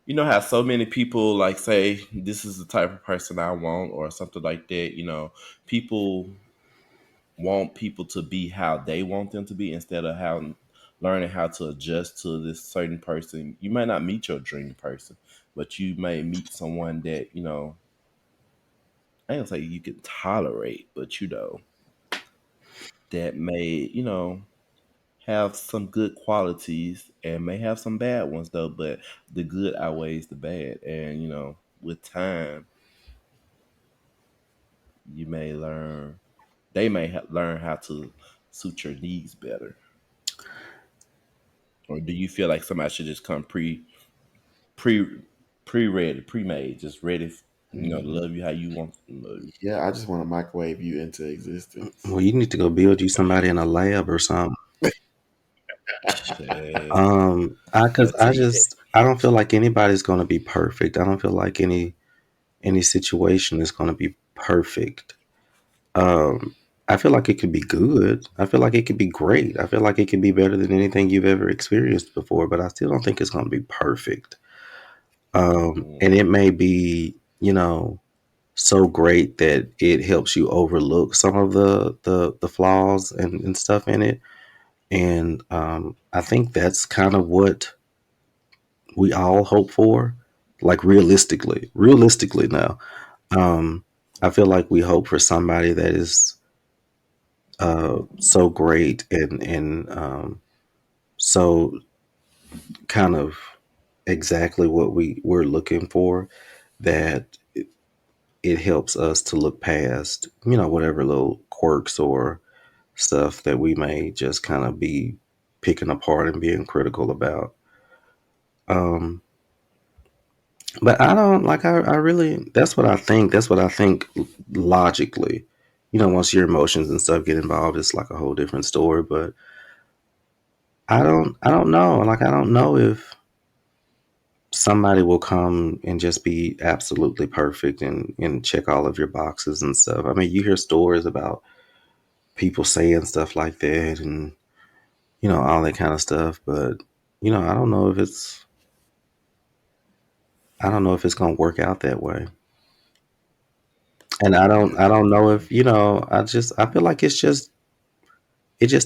you know how so many people like say this is the type of person I want or something like that, people want people to be how they want them to be instead of how learning how to adjust to this certain person. You might not meet your dream person, but you may meet someone that, I don't say you can tolerate, but that may, have some good qualities and may have some bad ones though, but the good outweighs the bad. And with time, you may learn, they may learn how to suit your needs better. Or do you feel like somebody should just come pre pre ready, pre made, just ready, to Mhm. love you how you want them to love you? Yeah, I just want to microwave you into existence. Well, you need to go build you somebody in a lab or something. Shit. Cause I'll I tell you that. just I don't feel like anybody's gonna be perfect. I don't feel like any situation is gonna be perfect. Um, I feel like it could be good. I feel like it could be great. I feel like it could be better than anything you've ever experienced before. But I still don't think it's gonna be perfect. And Mm, it may be so great that it helps you overlook some of the flaws and stuff in it. And I think that's kind of what we all hope for, like realistically now. Um, I feel like we hope for somebody that is so great and so kind of exactly what we're looking for, that it helps us to look past, whatever little quirks or stuff that we may just kind of be picking apart and being critical about. Um, but I don't like, I really, that's what I think logically. Once your emotions and stuff get involved, it's like a whole different story. But I don't know. Like, I don't know if somebody will come and just be absolutely perfect and check all of your boxes and stuff. I mean, you hear stories about people saying stuff like that and all that kind of stuff, but I don't know if it's going to work out that way. And I don't know if, I feel like it just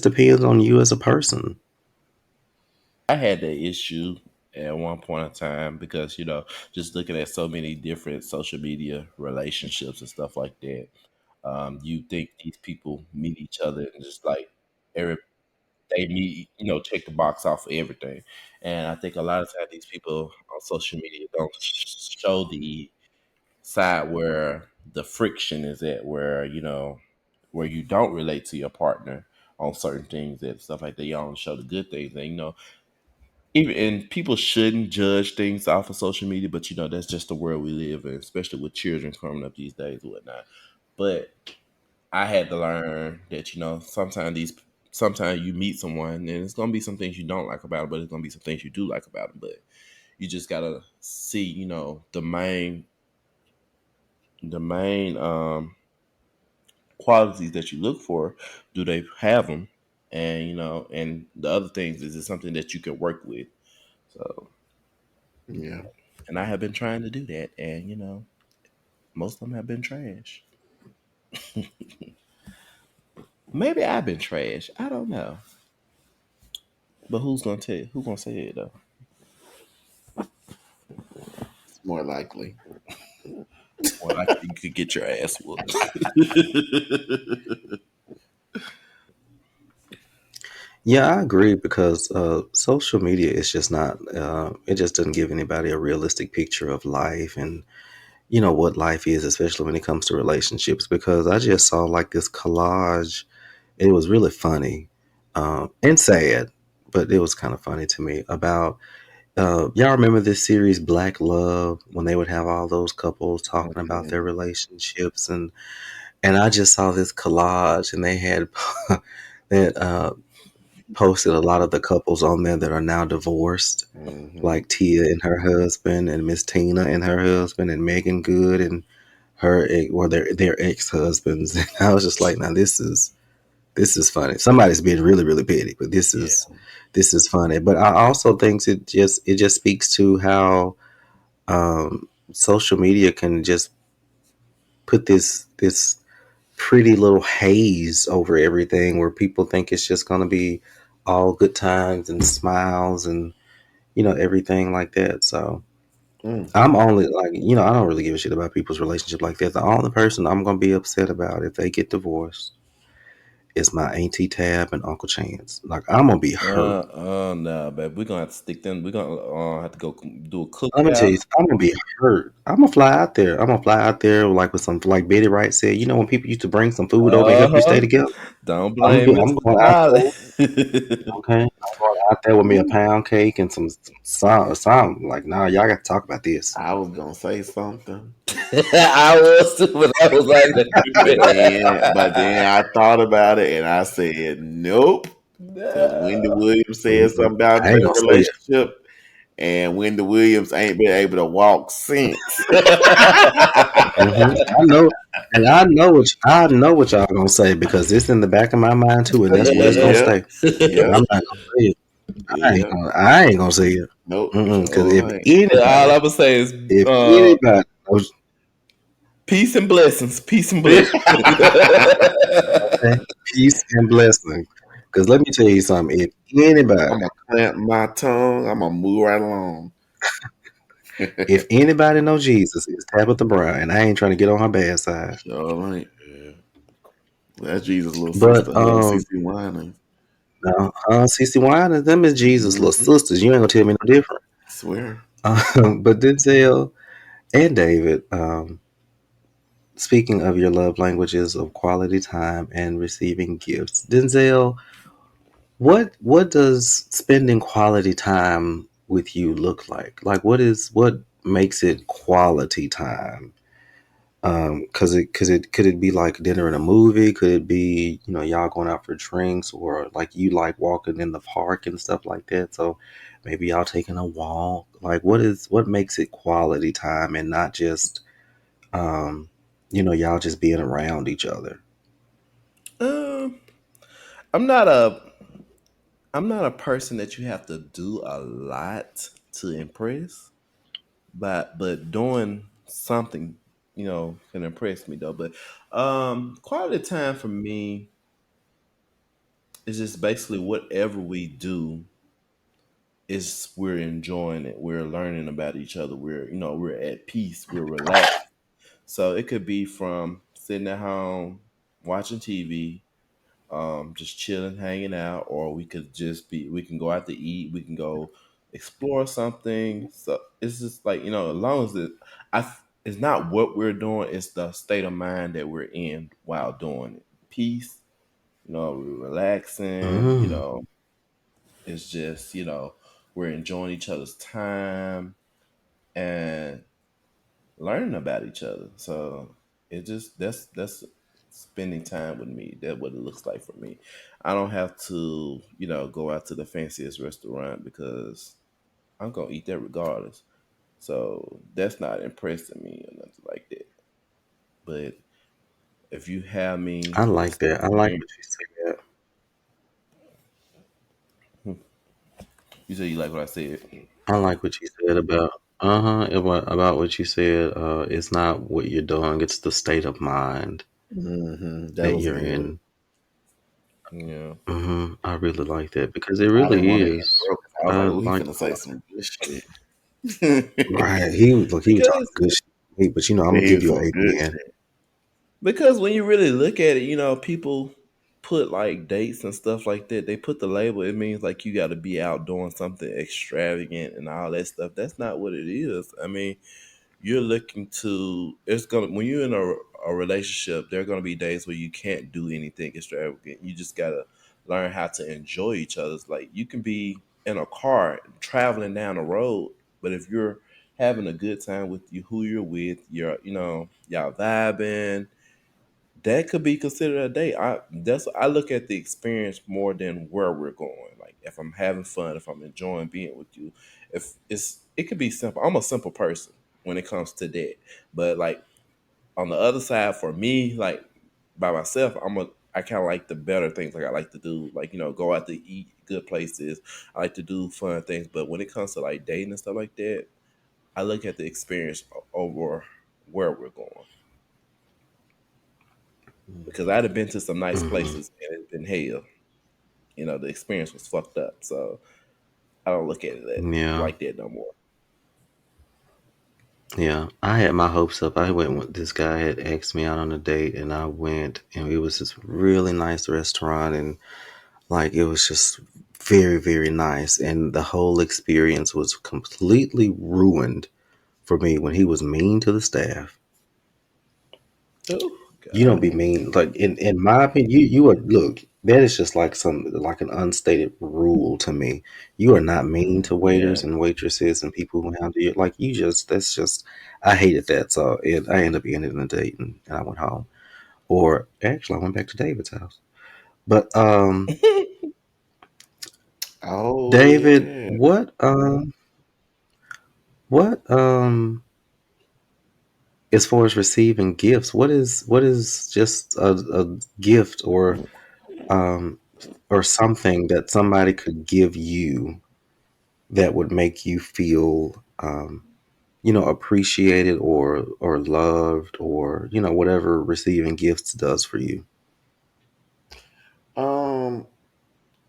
depends on you as a person. I had that issue at one point in time because just looking at so many different social media relationships and stuff like that. You think these people meet each other and just like every they meet, check the box off for everything. And I think a lot of times these people on social media don't show the side where the friction is at, where where you don't relate to your partner on certain things and stuff like that. You don't show the good things, and even and people shouldn't judge things off of social media, but that's just the world we live in, especially with children coming up these days and whatnot. But I had to learn that sometimes you meet someone and it's gonna be some things you don't like about it, but it's gonna be some things you do like about it. But you just gotta see, the main qualities that you look for. Do they have them? And and the other things, is it something that you can work with? So, Yeah. and I have been trying to do that, and most of them have been trash. Maybe I've been trash. I don't know, but who's gonna tell? Who gonna say it though? It's more likely. More likely you could get your ass whooped. Yeah, I agree because social media is just not. It just doesn't give anybody a realistic picture of life and what life is, especially when it comes to relationships. Because I just saw like this collage. It was really funny and sad, but it was kind of funny to me about. Y'all remember this series Black Love, when they would have all those couples talking about Okay. their relationships, and I just saw this collage and they had that posted a lot of the couples on there that are now divorced, Hmm. like Tia and her husband, and Miss Tina and her husband, and Megan Good and her or their ex husbands. And I was just like, now this is funny. Somebody's being really really petty, but this Yeah. is this is funny. But I also think it just speaks to how social media can just put this pretty little haze over everything, where people think it's just going to be all good times and smiles and everything like that. So Mm. I'm only like, I don't really give a shit about people's relationship like that. The only person I'm gonna be upset about if they get divorced is my Auntie Tab and Uncle Chance. Like, I'm gonna be hurt. No, babe. We're gonna have to stick them. We're gonna have to go do a Let me tell cookout. you, I'm gonna be hurt. I'm gonna fly out there. I'm gonna fly out there like with some, like Betty Wright said. When people used to bring some food over and help you stay Uh-huh. together. Don't I'm blame I'm Mr. going out Pilot. there. Okay, I'm going out there with me a Ooh. pound cake and some. Like, nah, y'all got to talk about this. I was gonna say something, I was too, but I was like, let but then me- I thought about it and I said nope. Because Wendy No. Williams said Mm-mm. something about I their ain't gonna say it. relationship, and Wendy Williams ain't been able to walk since. I know, and I know what y'all gonna say because it's in the back of my mind too, and that's where it's gonna Yep. stay. But Yep. I'm not gonna say it. Yep. I ain't gonna say it. Nope. Because Sure if ain't. All anybody, I'm gonna say is if anybody knows, peace and blessings. Peace and blessings. okay, peace and blessing. Because let me tell you something. If anybody I'm gonna clamp my tongue. I'm gonna move right along. If anybody know Jesus, it's Tabitha Brown, and I ain't trying to get on her bad side. Sure ain't. Yeah. That's Jesus' little But sister, her and CC Winans. no, CC Wine, them is Jesus' little Mm-hmm. sisters. You ain't gonna tell me no different. Swear. But Denzel and David, speaking of your love languages of quality time and receiving gifts, Denzel, what does spending quality time with you look like? Like, what makes it quality time? Cause it could it be like dinner and a movie? Could it be, y'all going out for drinks, or like you like walking in the park and stuff like that? So maybe y'all taking a walk. Like, what makes it quality time and not just y'all just being around each other? Um, I'm not a I'm not a person that you have to do a lot to impress, but doing something, can impress me though. But quality time for me is just basically whatever we do is we're enjoying it. We're learning about each other. We're at peace. We're relaxed. So it could be from sitting at home watching TV, just chilling, hanging out, or we can go out to eat, we can go explore something. So it's just like, as long as it's not what we're doing, it's the state of mind that we're in while doing it. Peace, we're relaxing, Mm, it's just, we're enjoying each other's time and learning about each other. So it just that's spending time with me. That's what it looks like for me. I don't have to, go out to the fanciest restaurant because I'm gonna eat that regardless. So that's not impressing me or nothing like that. But if you have I me like that. I like experience, what you said. you say you like what I said. I like what you said about about what you said. It's not what you're doing; it's the state of mind That that was you're good. in. Yeah. I really like that because it I didn't really want to is. interrupt. I was I like, "Oh, he like finna say some good shit." right. He was talking because good shit, but I'm gonna give Here's you some an good amen. shit. Because when you really look at it, people put like dates and stuff like that. They put the label. It means like you got to be out doing something extravagant and all that stuff. That's not what it is. I mean, you're looking to. It's gonna when you're in a relationship. There are gonna be days where you can't do anything extravagant. You just gotta learn how to enjoy each other's. Like you can be in a car traveling down the road, but if you're having a good time with who you're with, y'all vibing, that could be considered a date. I look at the experience more than where we're going. Like if I'm having fun, if I'm enjoying being with you, if it could be simple. I'm a simple person when it comes to that. But like on the other side, for me, like by myself, I kind of like the better things. Like I like to do, like go out to eat good places. I like to do fun things. But when it comes to like dating and stuff like that, I look at the experience over where we're going, because I'd have been to some nice Hmm. places and it's been hell. The experience was fucked up. So I don't look at it Yeah, like that no more. yeah. I had my hopes up. I went with this guy had asked me out on a date, and I went, and it was this really nice restaurant, and like it was just very, very nice, and the whole experience was completely ruined for me when he was mean to the staff. Oh You don't God. be mean. Like in my opinion, you are look. That is just like like an unstated rule to me. You are not mean to Yeah. waiters and waitresses and people who handle you. Like you just that's just I hated that. So I ended up ending the date, and I went home. Or actually, I went back to David's house. But Oh David, yeah. what as far as receiving gifts, what is just a gift um or something that somebody could give you that would make you feel appreciated or loved, or whatever receiving gifts does for you. Um.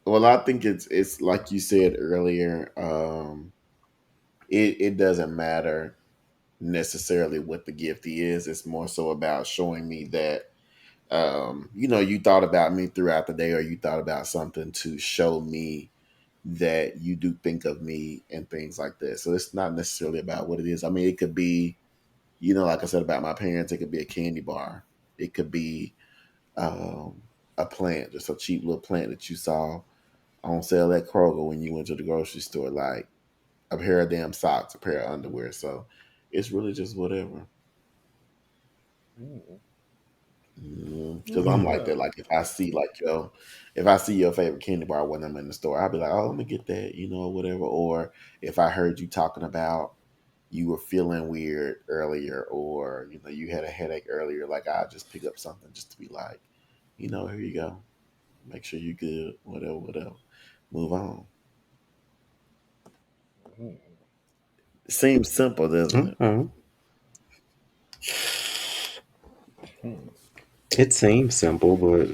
Well, I think it's like you said earlier. it doesn't matter necessarily what the gift is. It's more so about showing me that you thought about me throughout the day, or you thought about something to show me that you do think of me and things like that. So it's not necessarily about what it is. I mean, it could be, like I said about my parents, it could be a candy bar. It could be a plant, just a cheap little plant that you saw on sale at Kroger when you went to the grocery store, like a pair of damn socks, a pair of underwear. So it's really just whatever. Mm. Because I'm Mm. like that. Like if I see your favorite candy bar when I'm in the store, I'll be like, oh, let me get that, or whatever. Or if I heard you talking about you were feeling weird earlier, or you had a headache earlier, like I'll just pick up something just to be like, here you go. Make sure you're good. Whatever, whatever. Move on. It seems simple, doesn't it? Mhm. Mm. It seems simple, but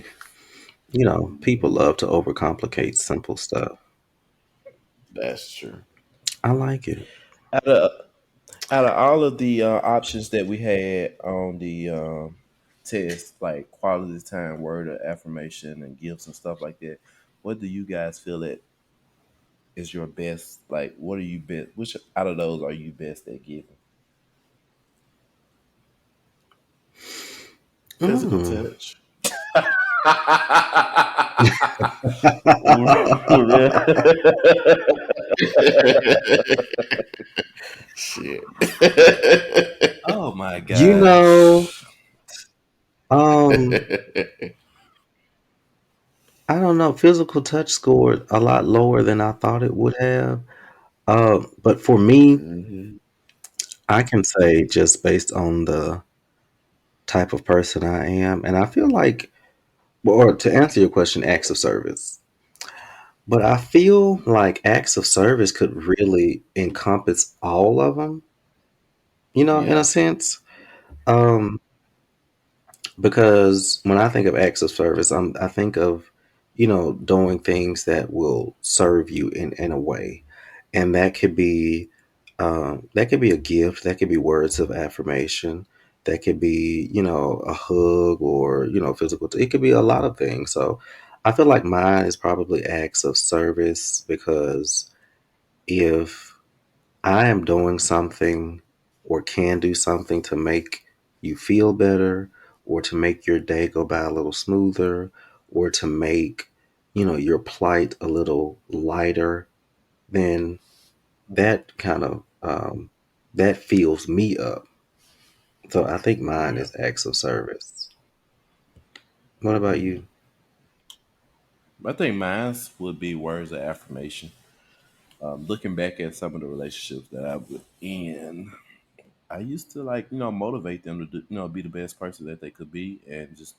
people love to overcomplicate simple stuff. That's true. I like it. Out of out of all of the options that we had on the test, like quality time, word of affirmation, and gifts and stuff like that, what do you guys feel that is your best? Like, what are you best? Which out of those are you best at giving? Physical Mm. touch. For real? Shit. Oh my You know, gosh. um, I don't know. Physical touch scored a lot lower than I thought it would have. But for me, hmm I can say just based on the type of person I am, and I feel like, or to answer your question, acts of service. But I feel like acts of service could really encompass all of them, in a Yeah. sense. Um, because when I think of acts of service, I think of, doing things that will serve you in a way, and that could be a gift, that could be words of affirmation, that could be, a hug, or physical. It could be a lot of things. So I feel like mine is probably acts of service because if I am doing something or can do something to make you feel better or to make your day go by a little smoother or to make, your plight a little lighter, then that kind of that fills me up. So I think mine Yeah. is acts of service. What about Mm. you? I think mine would be words of affirmation. Looking back at some of the relationships that I was in, I used to like motivate them to do, be the best person that they could be, and just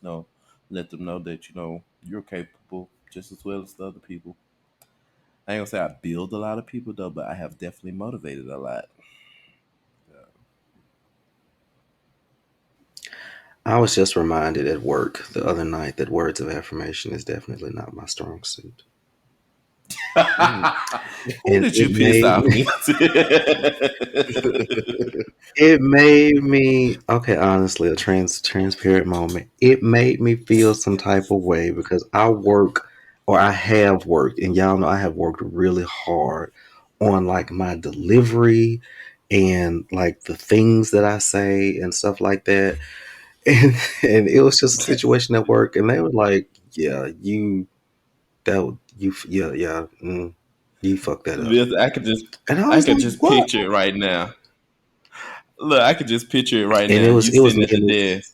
let them know that you're capable just as well as the other people. I ain't gonna say I build a lot of people though, but I have definitely motivated a lot. I was just reminded at work the other night that words of affirmation is definitely not my strong suit. Mm. Who And did you piss off? it made me okay, honestly, a transparent moment. It made me feel some type of way because I work or I have worked, and y'all know I have worked really hard on like my delivery and like the things that I say and stuff like that. And it was just a situation at work, and they were like, "Yeah, you fucked that up." This, And I I was could like, just "What?" picture it right now. Look, I could just picture it right And now. it was You it was sitting me at the and desk,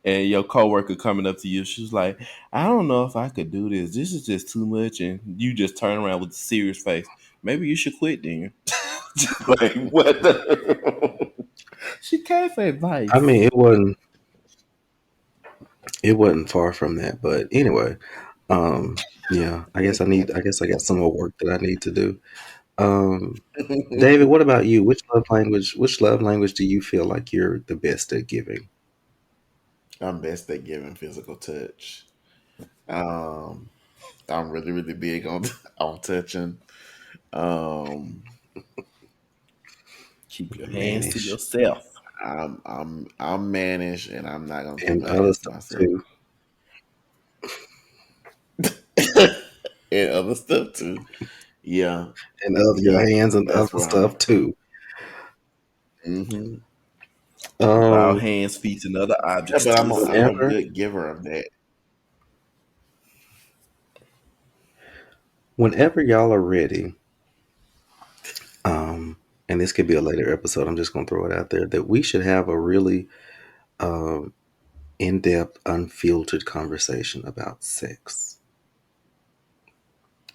and your coworker coming up to you. She's like, "I don't know if I could do this. This is just too much." And you just turn around with a serious face. Maybe you should quit then. Like what? She came for I advice. mean, it wasn't far from that, but anyway, yeah, I guess I got some more work that I need to do. Um, David, what about you? Which love language do you feel like you're the best at giving? I'm best at giving physical touch. Um, I'm really, really big on on touching. Um, Keep your hands to Mannish. yourself. I'm mannish, and I'm not gonna keep And my other hands to stuff myself. too. And other stuff too. Yeah, And other your yeah. hands and other That's where I'm stuff at. too. Hmm. With our Um, hands, feet, and other Yeah, objects but to I'm a yourself. whenever good giver of that. whenever y'all are ready, um, and this could be a later episode, I'm just gonna throw it out there that we should have a really um in-depth, unfiltered conversation about sex.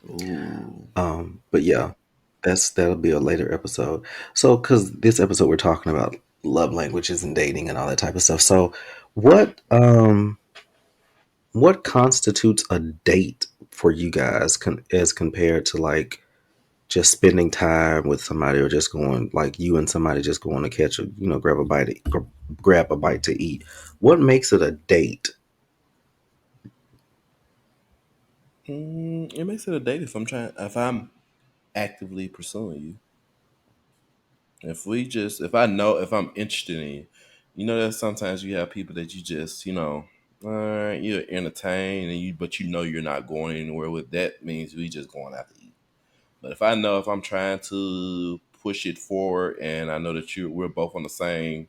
Ooh. But yeah, that'll be a later episode. So, because this episode we're talking about love languages and dating and all that type of stuff. So, what what constitutes a date for you guys as compared to like just spending time with somebody or just going like you and somebody just going to catch a grab a bite to eat? What makes it a date? It makes it a date if I'm actively pursuing you. If I know if I'm interested in you, you know that sometimes you have people that you just, you're entertained but you know you're not going anywhere with that means we just going out to eat. But if I know if I'm trying to push it forward and I know that we're both on the same,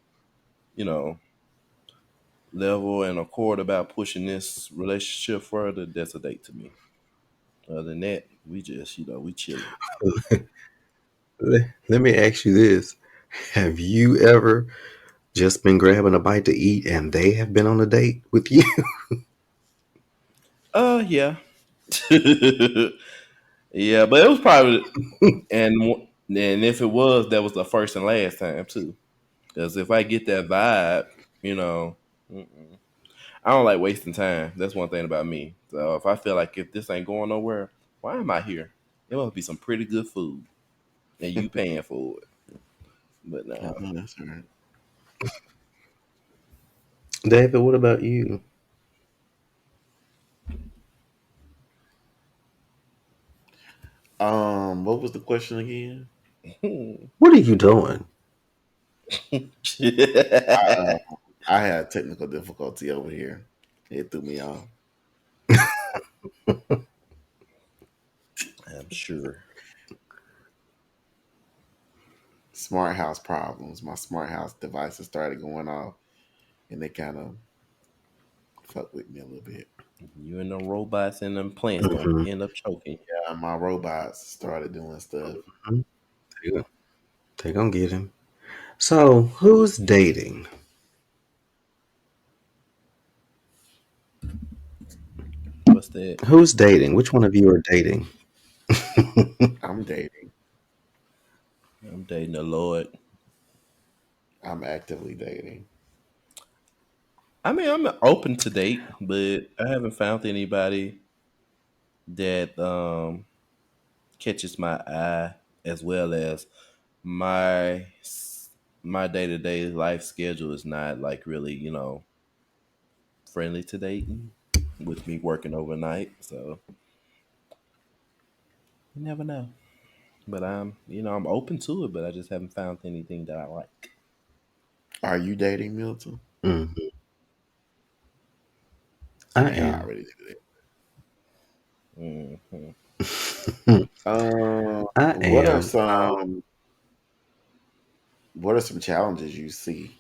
you know, level and accord about pushing this relationship further, that's a date to me. Other than that, we just, we chilling. Let me ask you this: have you ever just been grabbing a bite to eat and they have been on a date with you? Yeah. Yeah, but it was probably and if it was, that was the first and last time too. Because if I get that vibe, you know, mm-mm. I don't like wasting time. That's one thing about me. So if I feel like if this ain't going nowhere, why am I here? It must be some pretty good food, and you paying for it. But I no, know that's right. David, what about you? What was the question again? What are you doing? I I had technical difficulty over here. It threw me off. I'm sure. Smart house problems. My smart house devices started going off, and they kind of fucked with me a little bit. You and the robots and them plants gonna Hmm. end up choking. Yeah, my robots started doing stuff. They gonna get him. So, who's dating? What's that? Who's dating? Which one of you are dating? I'm dating. I'm dating the Lord. I'm actively dating. I mean, I'm open to date, but I haven't found anybody that catches my eye as well as my my day to day life schedule is not like really friendly to dating with me working overnight. So you never know. But I'm open to it, but I just haven't found anything that I like. Are you dating, Milton? Mhm. I Yeah, I am. already did Hmm. it. I am. What are some challenges you see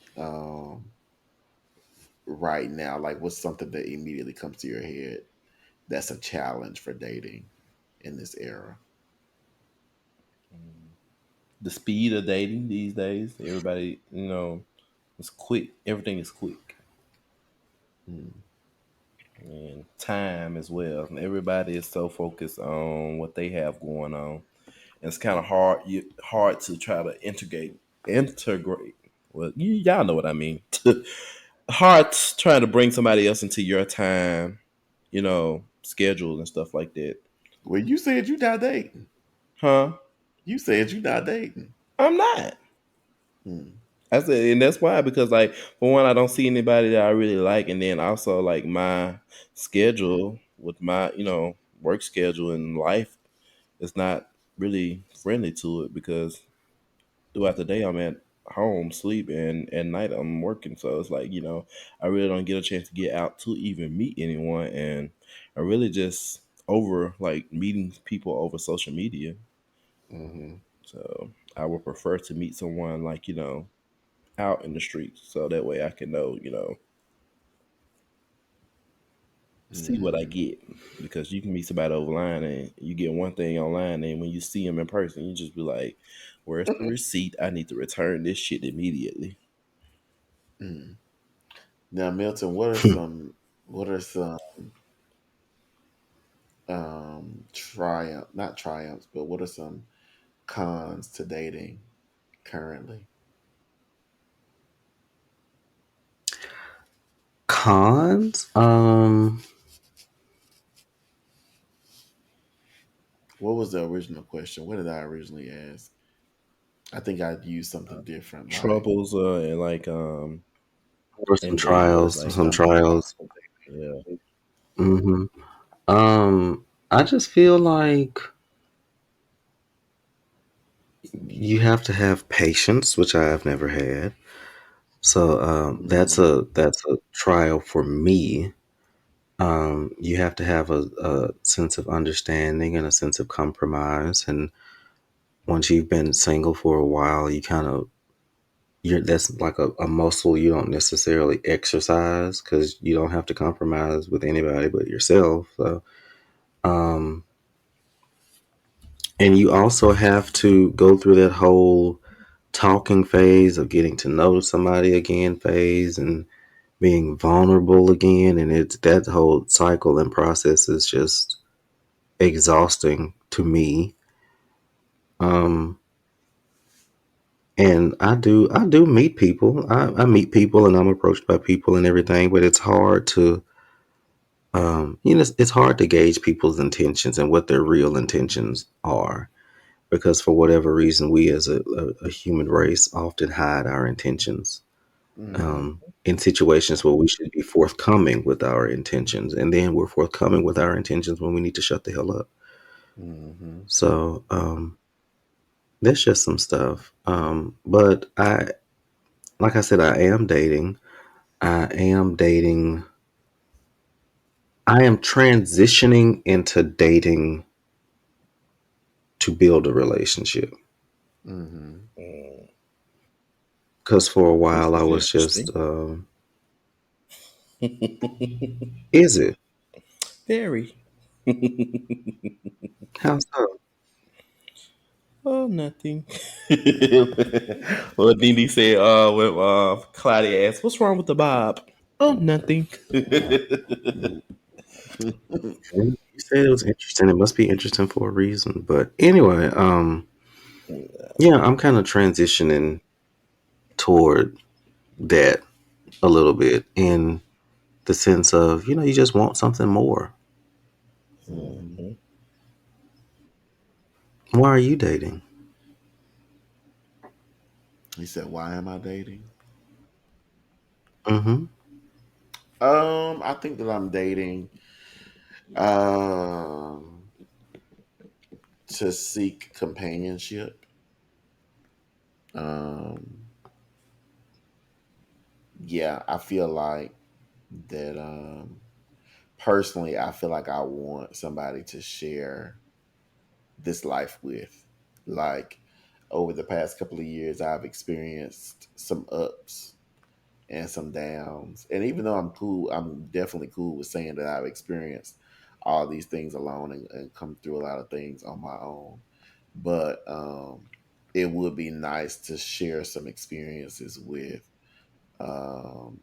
right now? Like, what's something that immediately comes to your head that's a challenge for dating in this era? The speed of dating these days, everybody, it's quick. Everything is quick. Hmm. And time as well. And everybody is so focused on what they have going on. And it's kind of hard to try to integrate. Well, y'all know what I mean. Hard trying to bring somebody else into your time, schedule and stuff like that. Well, you said you not dating. Huh? You said you not dating. I'm not. Hmm. I said, and that's why because like for one, I don't see anybody that I really like, and then also like my schedule with my work schedule and life is not really friendly to it because throughout the day I'm at home sleeping, and at night I'm working. So it's like, I really don't get a chance to get out to even meet anyone, and I really just over like meeting people over social media. Hmm. So I would prefer to meet someone like, out in the streets, so that way I can know, see what I Hmm. get. Because you can meet somebody online and you get one thing online, and when you see them in person, you just be like, "Where's the receipt? I need to return this shit immediately." Mm. Now, Milton, what are some triumph not triumphs, but what are some cons to dating currently? Cons? What was the original question? What did I originally ask? I think I'd use Uh, something different, like Troubles, and like or some in dating, trials, like some stumbling trials. blocks of yeah. dating. hmm I just feel like you have to have patience, which I have never had. So Mm-hmm. that's a trial for me. You have to have a sense of understanding and a sense of compromise. And once you've been single for a while, you kind of you're that's like a muscle you don't necessarily exercise because you don't have to compromise with anybody but yourself. So, um, and you also have to go through that whole talking phase of getting to know somebody again phase and being vulnerable again, and it's that whole cycle and process is just exhausting to me. Um, and I do meet people. I meet people and I'm approached by people and everything, but it's hard to it's hard to gauge people's intentions and what their real intentions are because for whatever reason we as a human race often hide our intentions Mm-hmm. in situations where we should be forthcoming with our intentions, and then we're forthcoming with our intentions when we need to shut the hell up. Mm-hmm. So that's just some stuff. But like I said, I am dating. I am dating. I am transitioning into dating to build a relationship. Mm-hmm. Mm, Because for a this while I is was just, interesting. is it? Very. How so? Oh, nothing. Well, Dee said, when Claudia asked, "What's wrong with the Bob?" Oh, nothing. You said it was interesting. It must be interesting for a reason. But anyway, yeah, I'm kind of transitioning toward that a little bit in the sense of, you just want something more. Mm-hmm. Mhm. Why are you dating? He said, "Why am I dating?" Mm-hmm. I think that I'm dating um to seek companionship. Um, yeah, I feel like that. Personally, I feel like I want somebody to share this life with. Like over the past couple of years, I've experienced some ups and some downs. And even though I'm cool, I'm definitely cool with saying that I've experienced all these things alone and come through a lot of things on my own. But it would be nice to share some experiences with um,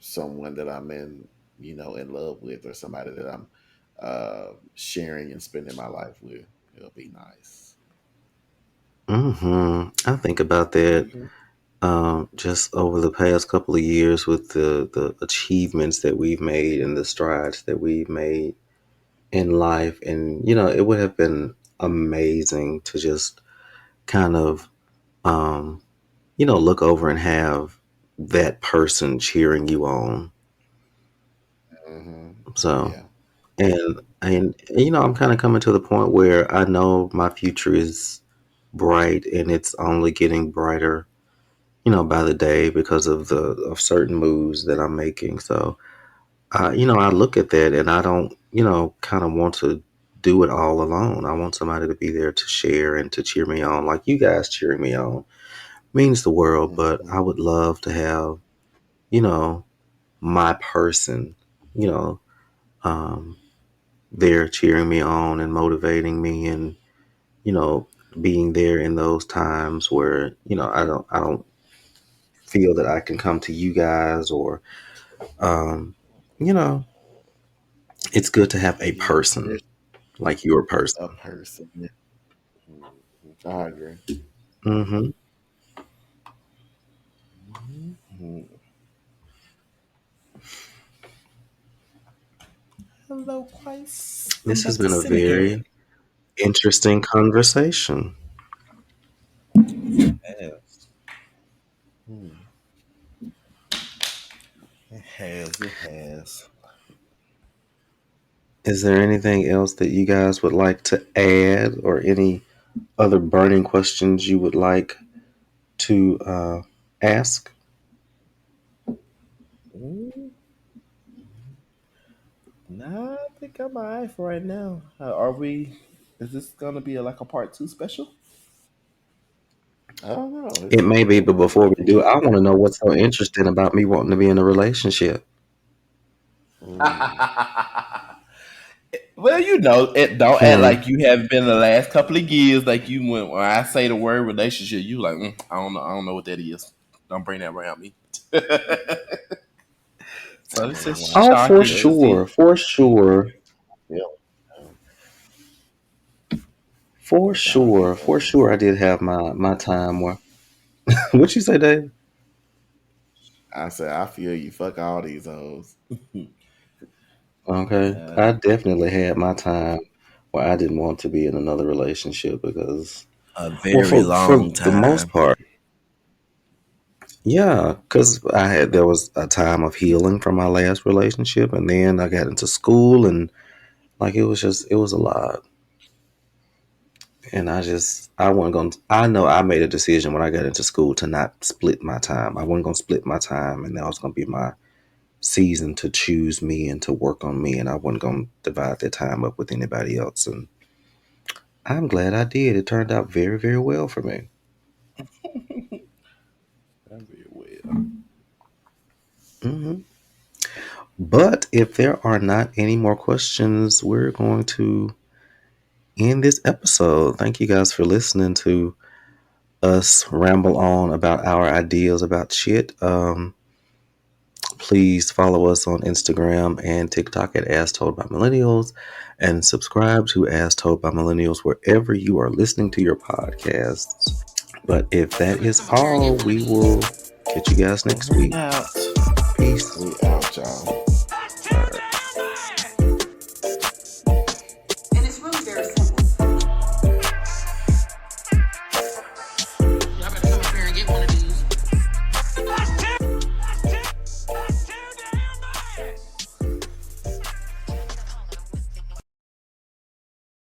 someone that I'm in love with, or somebody that I'm sharing and spending my life with. It'll be nice. Mm-hmm. I think about that just over the past couple of years with the achievements that we've made and the strides that we've made in life. And, it would have been amazing to just kind of, um, look over and have that person cheering you on. Hmm. So, Yeah. and I'm kind of coming to the point where I know my future is bright, and it's only getting brighter, by the day because of the of certain moves that I'm making. So, I look at that and I don't, kind of want to do it all alone. I want somebody to be there to share and to cheer me on, like you guys cheering me on means the world. But I Mhm. would love to have, you know, my person, you know, um, there cheering me on and motivating me, and you know, being there in those times where I don't feel that I can come to you guys, or um, you know, it's good to have a Yeah, person like your a person. person. Yeah. Mhm. I agree. Hmm. Mhm. Hello, Quice. I'm This has back to been a sin again. very interesting conversation. Yes. It has. It has. Is there anything else that you guys would like to add, or any other burning questions you would like to ask? Mm, nah, I think I'm alright for right now. Are we? Is this gonna be like a part two special? I don't know. It may be, but before we do, I Yeah. want to know what's so interesting about me wanting to be in a relationship. Mm. Well, it don't act Hmm. like you haven't been the last couple of years. Like you went when I say the word relationship, you like I don't know. I don't know what that is. Don't bring that around me. I So this is mean, why? Oh, for shocking to sure, see. for sure, Yeah. um, for That's all sure, good for though. sure. I did have my time where. What you say, Dave? I said I feel you. Fuck all these hoes. Okay, Uh, I definitely had my time where I didn't want to be in another relationship because, a well, very for long the most time. part, yeah, because there was a time of healing from my last relationship, and then I got into school, and like it was a lot, and I wasn't going. I know I made a decision when I got into school to not split my time. I wasn't going to split my time, and that was going to be my season to choose me and to work on me, and I wasn't going to divide that time up with anybody else. And I'm glad I did. It turned out very, very well for me. Very well. Hmm. But if there are not any more questions, we're going to end this episode. Thank you guys for listening to us ramble on about our ideas about shit. Please follow us on Instagram and TikTok at As Told by Millennials, and subscribe to As Told by Millennials wherever you are listening to your podcasts. But if Y'all that better is come up here and all, get one we of these. will catch you guys next week. Out. Peace. We out, y'all.